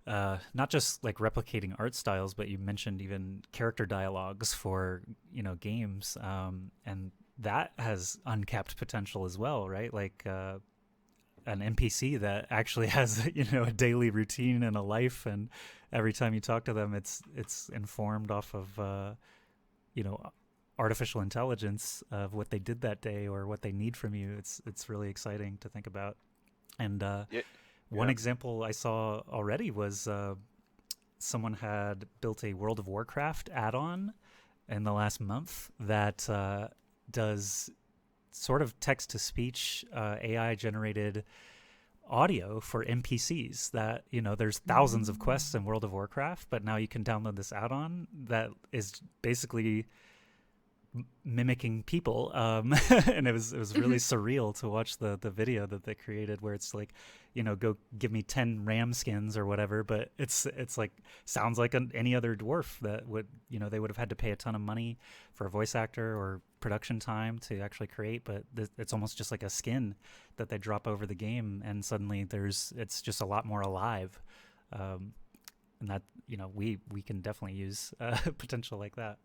not just like replicating art styles, but you mentioned even character dialogues for games, and that has uncapped potential as well, right? Like an NPC that actually has a daily routine and a life, and every time you talk to them, it's informed off of artificial intelligence of what they did that day or what they need from you. It's really exciting to think about. And one example I saw already was someone had built a World of Warcraft add-on in the last month that does sort of text-to-speech AI-generated audio for NPCs. That there's thousands of quests in World of Warcraft, but now you can download this add-on that is basically mimicking people, and it was really surreal to watch the video that they created, where it's like, go give me 10 ram skins or whatever, but it's like sounds like any other dwarf that would, they would have had to pay a ton of money for a voice actor or production time to actually create, but it's almost just like a skin that they drop over the game, and suddenly it's just a lot more alive, and that we can definitely use potential like that.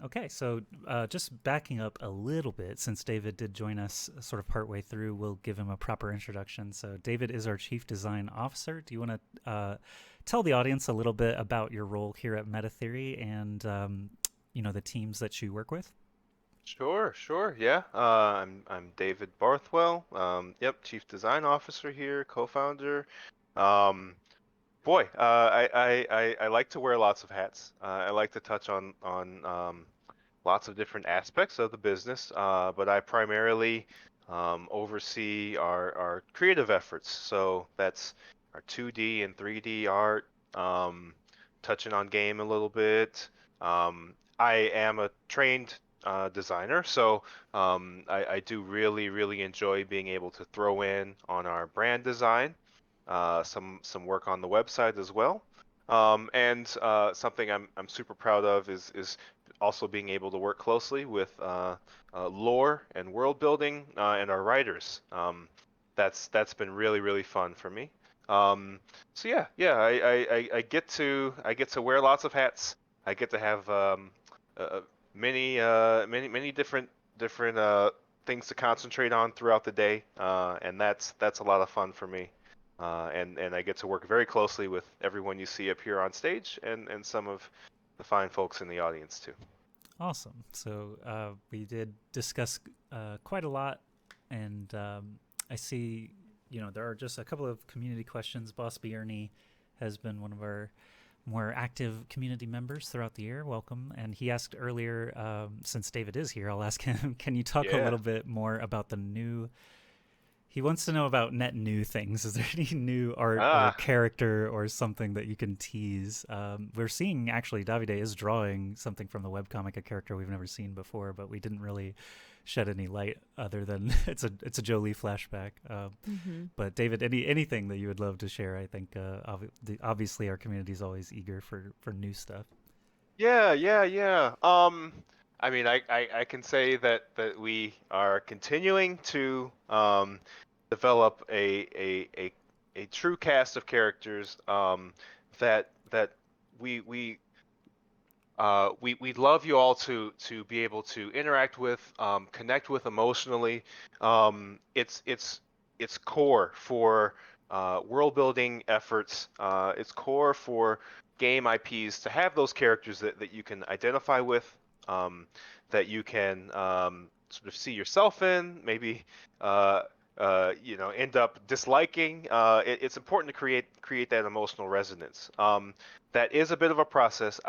Okay, so just backing up a little bit, since David did join us sort of partway through, we'll give him a proper introduction. So David is our Chief Design Officer. Do you want to tell the audience a little bit about your role here at MetaTheory and the teams that you work with? Sure. Yeah. I'm David Barthwell. Yep, Chief Design Officer here, co-founder. Boy, I like to wear lots of hats. I like to touch on lots of different aspects of the business, but I primarily oversee our creative efforts. So that's our 2D and 3D art, touching on game a little bit. I am a trained designer, so I do really enjoy being able to throw in on our brand design. Some work on the website as well, and something I'm super proud of is also being able to work closely with lore and world building and our writers. That's been really fun for me. So I get to wear lots of hats. I get to have many different things to concentrate on throughout the day, and that's a lot of fun for me. And I get to work very closely with everyone you see up here on stage and some of the fine folks in the audience too. Awesome. So we did discuss quite a lot, and I see, there are just a couple of community questions. Boss Bierny has been one of our more active community members throughout the year. Welcome. And he asked earlier, since David is here, I'll ask him, can you talk a little bit more about the new... He wants to know about net new things. Is there any new art or character or something that you can tease? We're seeing, actually, Davide is drawing something from the webcomic, a character we've never seen before, but we didn't really shed any light other than it's a Jolie flashback. But David, anything that you would love to share? I think obviously our community is always eager for new stuff. Yeah. I mean, I can say that we are continuing to develop a true cast of characters that we we'd love you all to be able to interact with, connect with emotionally. It's core for world building efforts. It's core for game IPs to have those characters that you can identify with, that you can sort of see yourself in, maybe end up disliking. It's important to create that emotional resonance. That is a bit of a process.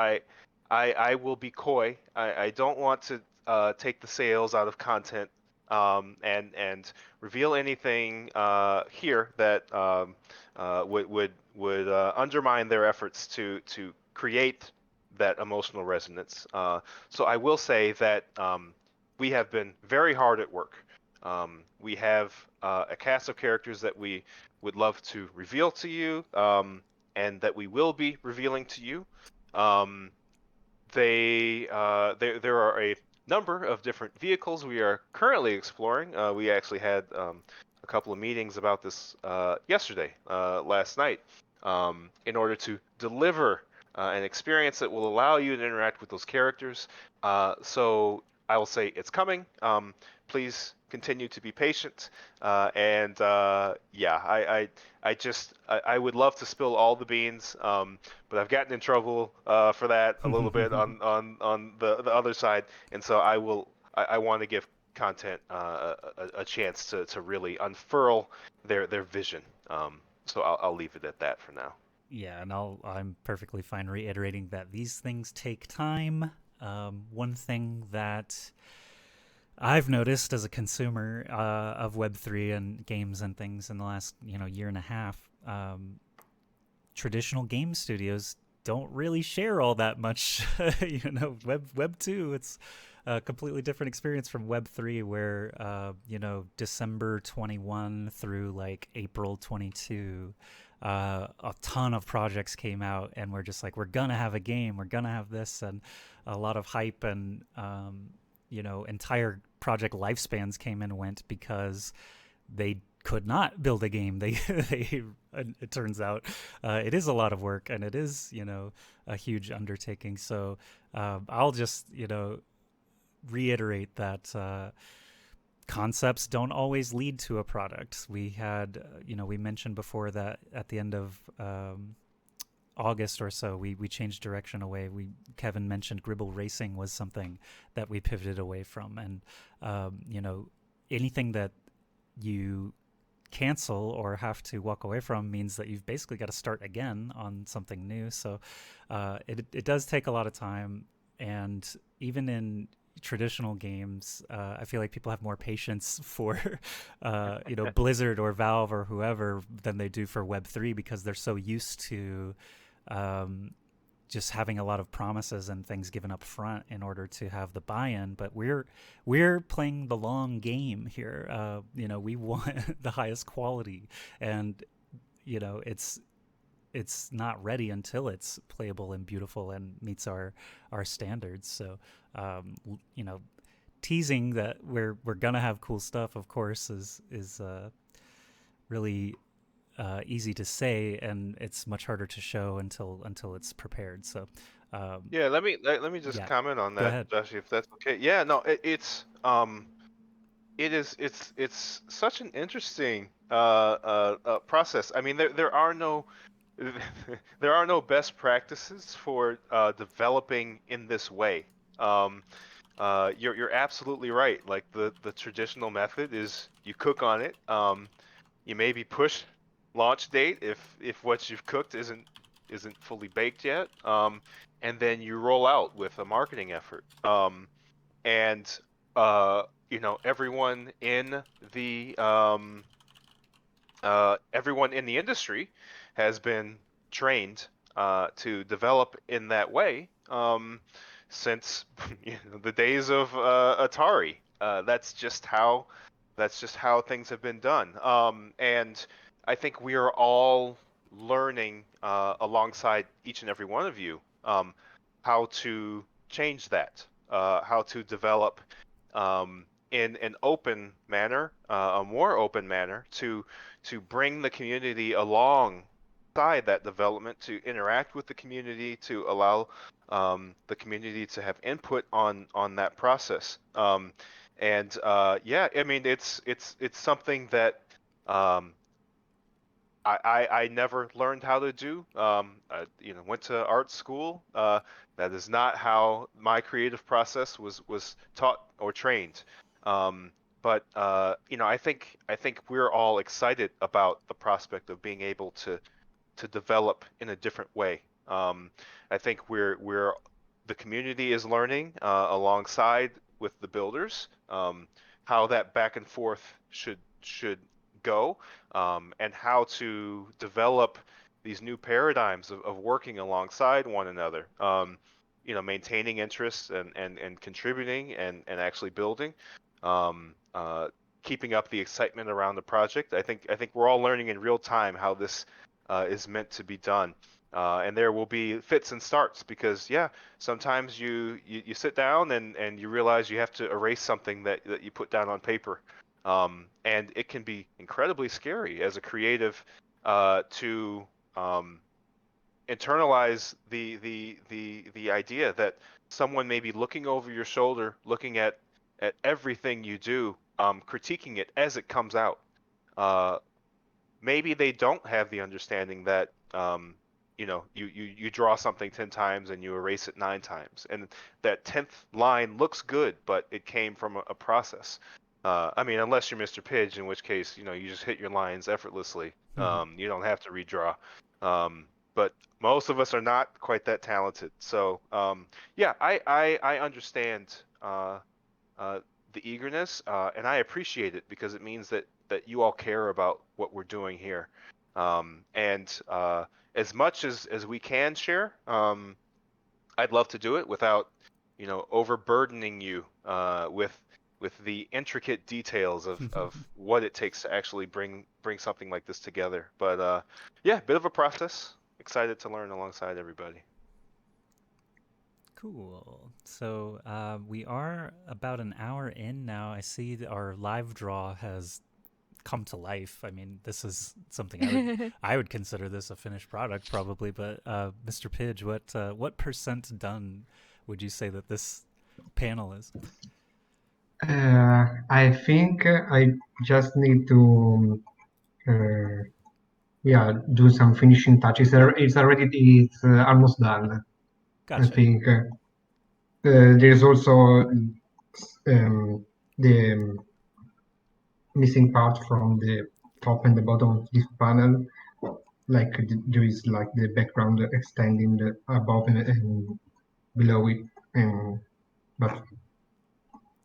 I will be coy. I don't want to take the sales out of content and reveal anything here that would undermine their efforts to create that emotional resonance. So I will say that we have been very hard at work. We have a cast of characters that we would love to reveal to you, and that we will be revealing to you. There are a number of different vehicles we are currently exploring. We actually had a couple of meetings about this yesterday, last night, in order to deliver an experience that will allow you to interact with those characters. So I will say it's coming. Please continue to be patient. I would love to spill all the beans, but I've gotten in trouble for that a little bit on the other side, and so I want to give content a chance to really unfurl their vision. So I'll leave it at that for now. Yeah, and I'm perfectly fine reiterating that these things take time. One thing that I've noticed as a consumer of Web3 and games and things in the last year and a half, traditional game studios don't really share all that much. Web 2, it's a completely different experience from Web 3, where December 21 through like April 22, a ton of projects came out, and we're just like, we're gonna have a game, we're gonna have this, and a lot of hype, and entire project lifespans came and went because they could not build a game. It turns out it is a lot of work, and it is a huge undertaking. So I'll just reiterate that concepts don't always lead to a product. We had we mentioned before that at the end of August or so, we changed direction away. Kevin mentioned Gribble Racing was something that we pivoted away from, and anything that you cancel or have to walk away from means that you've basically got to start again on something new. So it does take a lot of time, and even in traditional games, I feel like people have more patience for Blizzard or Valve or whoever than they do for Web3, because they're so used to just having a lot of promises and things given up front in order to have the buy-in. But we're playing the long game here. We want the highest quality, and it's not ready until it's playable and beautiful and meets our standards. So teasing that we're gonna have cool stuff, of course, is really easy to say, and it's much harder to show until it's prepared. So Yeah, let me just yeah. comment on Go that, ahead. Josh, if that's okay. Yeah, no, it's such an interesting process. I mean, there are no there are no best practices for developing in this way. Um, you're absolutely right. Like the traditional method is you cook on it. You maybe push launch date if what you've cooked isn't fully baked yet. And then you roll out with a marketing effort. And everyone in the industry has been trained to develop in that way since the days of Atari. That's just how things have been done. And I think we are all learning alongside each and every one of you how to change that, how to develop in an open manner, a more open manner, to bring the community alongside that development, to interact with the community, to allow the community to have input on that process. Yeah, I mean, it's something that I never learned how to do. I, went to art school. That is not how my creative process was taught or trained. But I think we're all excited about the prospect of being able to develop in a different way. I think the community is learning alongside with the builders how that back and forth should go, and how to develop these new paradigms of working alongside one another. Maintaining interests and contributing and actually building. Keeping up the excitement around the project. I think we're all learning in real time how this is meant to be done. And there will be fits and starts, because sometimes you sit down and you realize you have to erase something that you put down on paper. And it can be incredibly scary as a creative to internalize the idea that someone may be looking over your shoulder, looking at everything you do, critiquing it as it comes out. Maybe they don't have the understanding that you draw something 10 times and you erase it 9 times, and that 10th line looks good, but it came from a process. I mean, unless you're Mr. Pidge, in which case you just hit your lines effortlessly. You don't have to redraw. But most of us are not quite that talented. So I understand the eagerness, and I appreciate it, because it means that you all care about what we're doing here. And as much as we can share, I'd love to do it without, overburdening you with the intricate details of what it takes to actually bring something like this together. But yeah, bit of a process. Excited to learn alongside everybody. Cool. So we are about an hour in now. I see that our live draw has come to life. I mean, this is something I would consider this a finished product probably. But Mr. Pidge, what percent done would you say that this panel is? I think I just need to do some finishing touches. It's almost done. Gotcha. I think there's also the missing part from the top and the bottom of this panel. Like there is like the background extending above and below it, but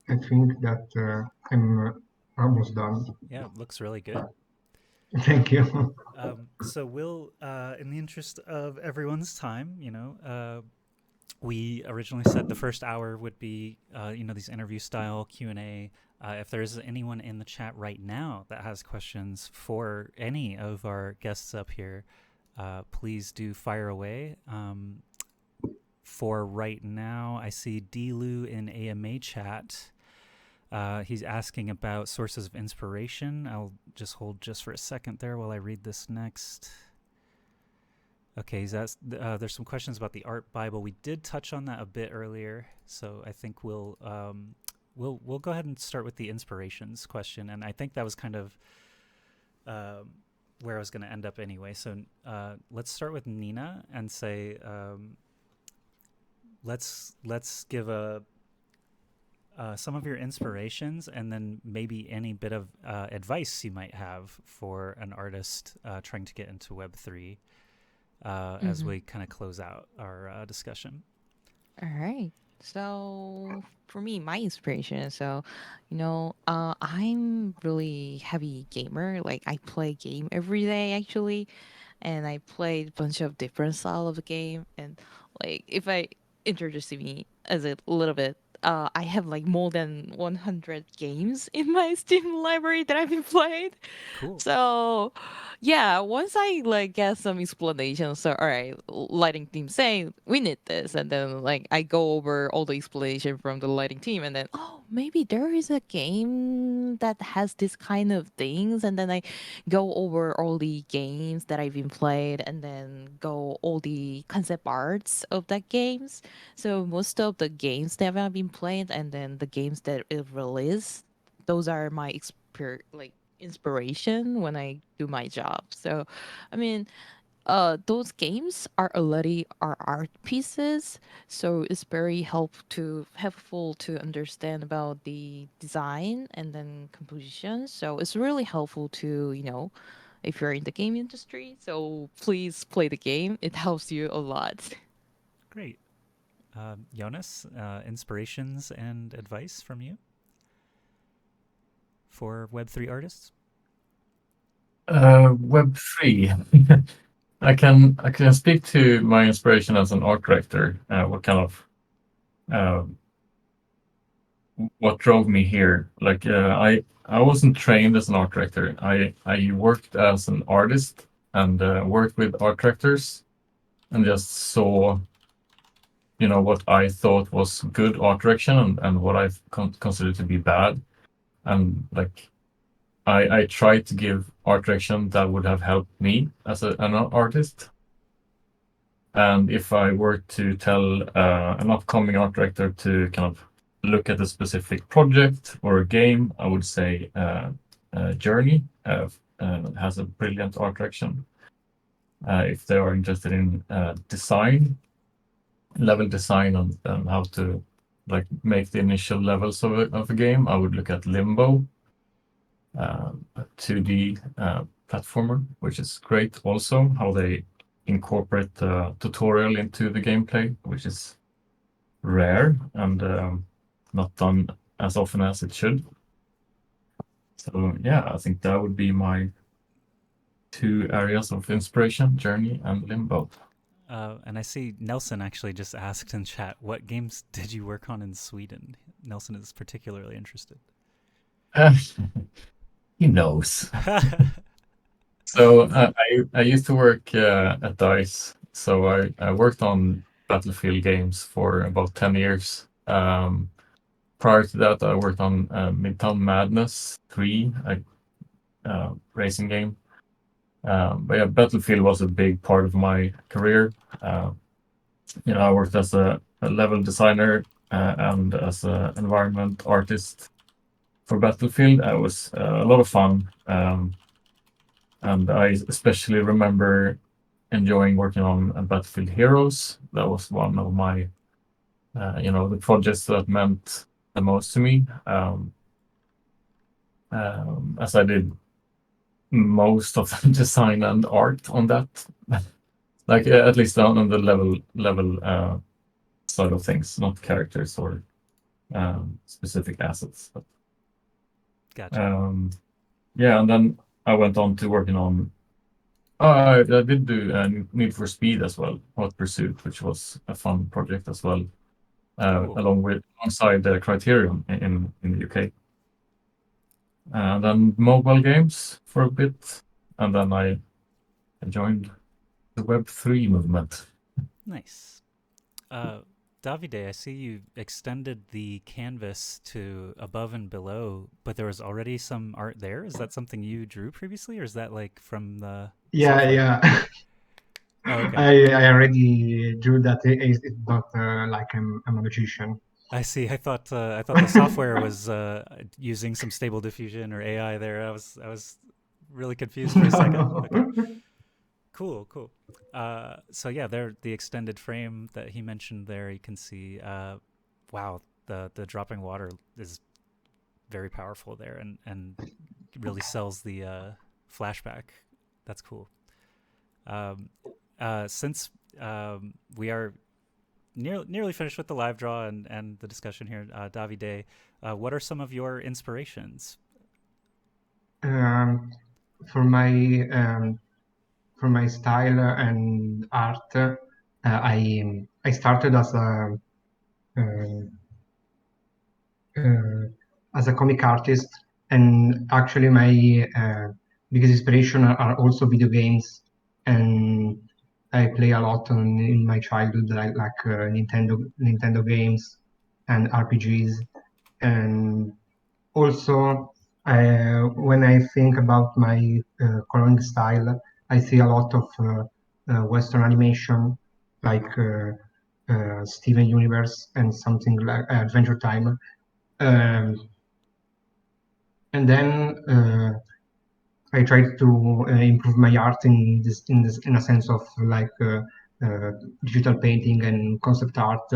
I think that I'm almost done. Yeah, it looks really good. Thank you. So we'll, in the interest of everyone's time, we originally said the first hour would be, these interview style Q&A. If there's anyone in the chat right now that has questions for any of our guests up here, please do fire away. For right now, I see D-Lou in AMA chat. He's asking about sources of inspiration. I'll just hold just for a second there while I read this next. Okay, he's asked, there's some questions about the art Bible. We did touch on that a bit earlier, so I think we'll go ahead and start with the inspirations question, and I think that was kind of where I was going to end up anyway. So let's start with Nina and say, let's give some of your inspirations, and then maybe any bit of advice you might have for an artist trying to get into Web3 as we kind of close out our discussion. All right. So for me, my inspiration. So, I'm really heavy gamer. Like I play game every day actually, and I played a bunch of different style of game. And like if I introduce me as a little bit, I have like more than 100 games in my Steam library that I've been playing. Cool. So, yeah, once I like get some explanation, so all right, lighting team saying we need this, and then like I go over all the explanation from the lighting team, and then maybe there is a game that has this kind of things, and then I go over all the games that I've been played, and then go all the concept arts of that games. So most of the games that I've been played, and then the games that it released, those are my inspiration when I do my job. So, I mean, those games are already our art pieces, so it's very helpful to understand about the design and then composition. So it's really helpful to if you're in the game industry. So please play the game; it helps you a lot. Great. Jonas, inspirations and advice from you for Web3 artists? Web3. I can speak to my inspiration as an art director. What kind of what drove me here? Like I wasn't trained as an art director. I worked as an artist and worked with art directors and just saw what I thought was good art direction and what I considered to be bad, and like I tried to give art direction that would have helped me as an artist. And if I were to tell an upcoming art director to kind of look at a specific project or a game, I would say Journey has a brilliant art direction. If they are interested in level design and how to like make the initial levels of a game, I would look at Limbo, a 2D platformer, which is great also, how they incorporate the tutorial into the gameplay, which is rare and not done as often as it should. So yeah, I think that would be my two areas of inspiration: Journey and Limbo. And I see Nelson actually just asked in chat, what games did you work on in Sweden? Nelson is particularly interested. He knows. So I used to work at DICE. So I worked on Battlefield games for about 10 years. Prior to that, I worked on Midtown Madness 3, a racing game. But yeah, Battlefield was a big part of my career. I worked as a level designer and as an environment artist for Battlefield. It was a lot of fun. And I especially remember enjoying working on Battlefield Heroes. That was one of my, the projects that meant the most to me. As I did most of the design and art on that, like at least on the level side of things, not characters or specific assets. But, Gotcha. yeah, and then I went on to working on. I did do Need for Speed as well, Hot Pursuit, which was a fun project as well, Cool. alongside the Criterion in the UK. And then mobile games for a bit, and then I joined the Web3 movement. Nice. Davide, I see you extended the canvas to above and below, but there was already some art there. Is that something you drew previously, or is that like from the software? Yeah. Oh, okay. I already drew that. It's not like I'm a magician. I see. I thought the software was using some stable diffusion or AI there. I was really confused for a second. Okay. Cool. So yeah, there the extended frame that he mentioned there. You can see. Wow, the dropping water is very powerful there, and really sells the flashback. That's cool. Since we are nearly finished with the live draw and the discussion here, Davide, what are some of your inspirations? For my style and art, I started as a comic artist, and actually my biggest inspiration are also video games, and I play a lot in my childhood, like Nintendo games and RPGs, and also when I think about my coloring style, I see a lot of Western animation, like Steven Universe and something like Adventure Time. And then I tried to improve my art in a sense of like digital painting and concept art,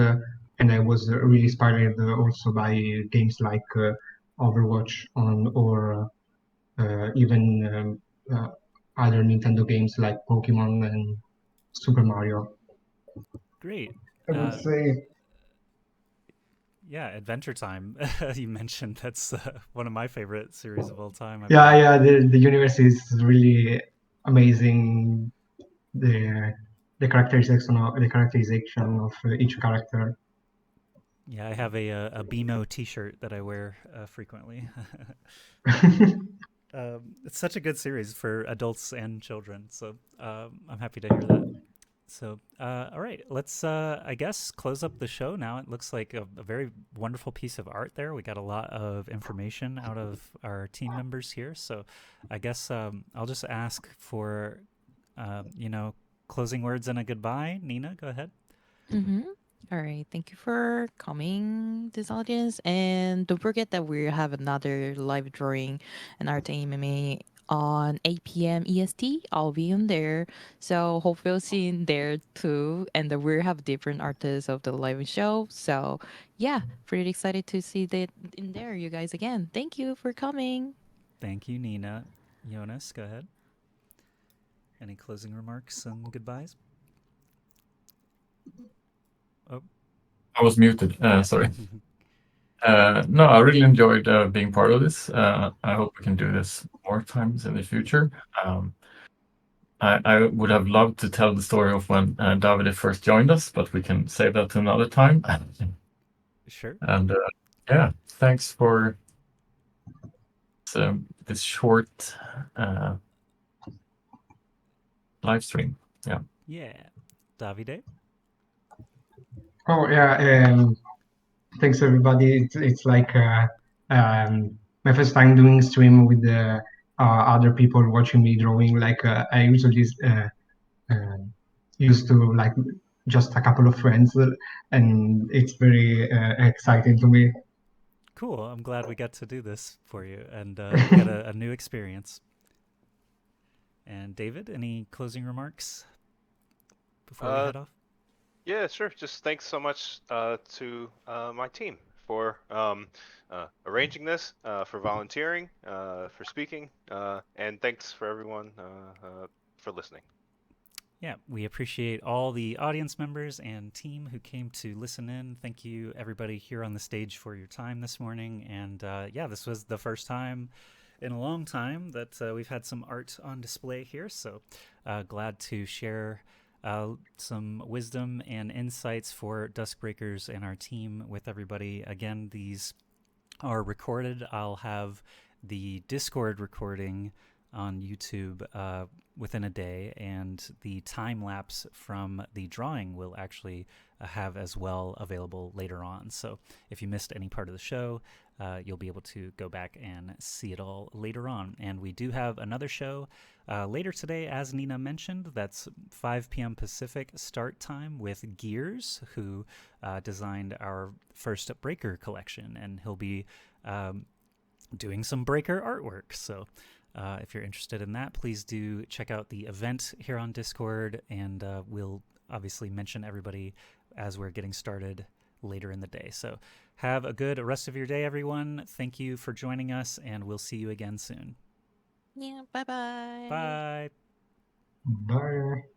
and I was really inspired also by games like Overwatch or even other Nintendo games like Pokemon and Super Mario. Great. I would say. Yeah, Adventure Time. You mentioned that's one of my favorite series of all time. Yeah. The universe is really amazing. The characterization of each character. Yeah, I have a BMO T-shirt that I wear frequently. It's such a good series for adults and children, so I'm happy to hear that. So, all right, let's, I guess, close up the show now. It looks like a very wonderful piece of art there. We got a lot of information out of our team members here. So I guess I'll just ask for, closing words and a goodbye. Nina, go ahead. All right. Thank you for coming, this audience. And don't forget that we have another live drawing and art MMA on 8 p.m. EST. I'll be in there. So hope you'll see in there too. And that we have different artists of the live show. So yeah, pretty excited to see that in there, you guys again. Thank you for coming. Thank you, Nina. Jonas, go ahead. Any closing remarks and goodbyes? Oh, I was muted. Sorry. No, I really enjoyed being part of this. I hope we can do this more times in the future. I would have loved to tell the story of when Davide first joined us, but we can save that to another time. Sure. And yeah, thanks for this short live stream. Yeah. Yeah. Davide? Oh yeah, thanks everybody. It's like my first time doing stream with other people watching me drawing. Like I usually used to like just a couple of friends, and it's very exciting to me. Cool. I'm glad we got to do this for you and get a new experience. And David, any closing remarks before we head off? Yeah, sure. Just thanks so much to my team for arranging this, for volunteering, for speaking, and thanks for everyone for listening. Yeah, we appreciate all the audience members and team who came to listen in. Thank you, everybody here on the stage, for your time this morning. And yeah, this was the first time in a long time that we've had some art on display here. So glad to share some wisdom and insights for DuskBreakers and our team with everybody. Again, these are recorded. I'll have the Discord recording on YouTube within a day, and the time lapse from the drawing will actually have as well available later on. So if you missed any part of the show, you'll be able to go back and see it all later on. And we do have another show later today, as Nina mentioned. That's 5 p.m. Pacific start time with Gears, who designed our first Breaker collection, and he'll be doing some Breaker artwork. So if you're interested in that, please do check out the event here on Discord, and we'll obviously mention everybody as we're getting started later in the day. So have a good rest of your day, everyone. Thank you for joining us, and we'll see you again soon. Yeah, bye-bye. Bye. Bye.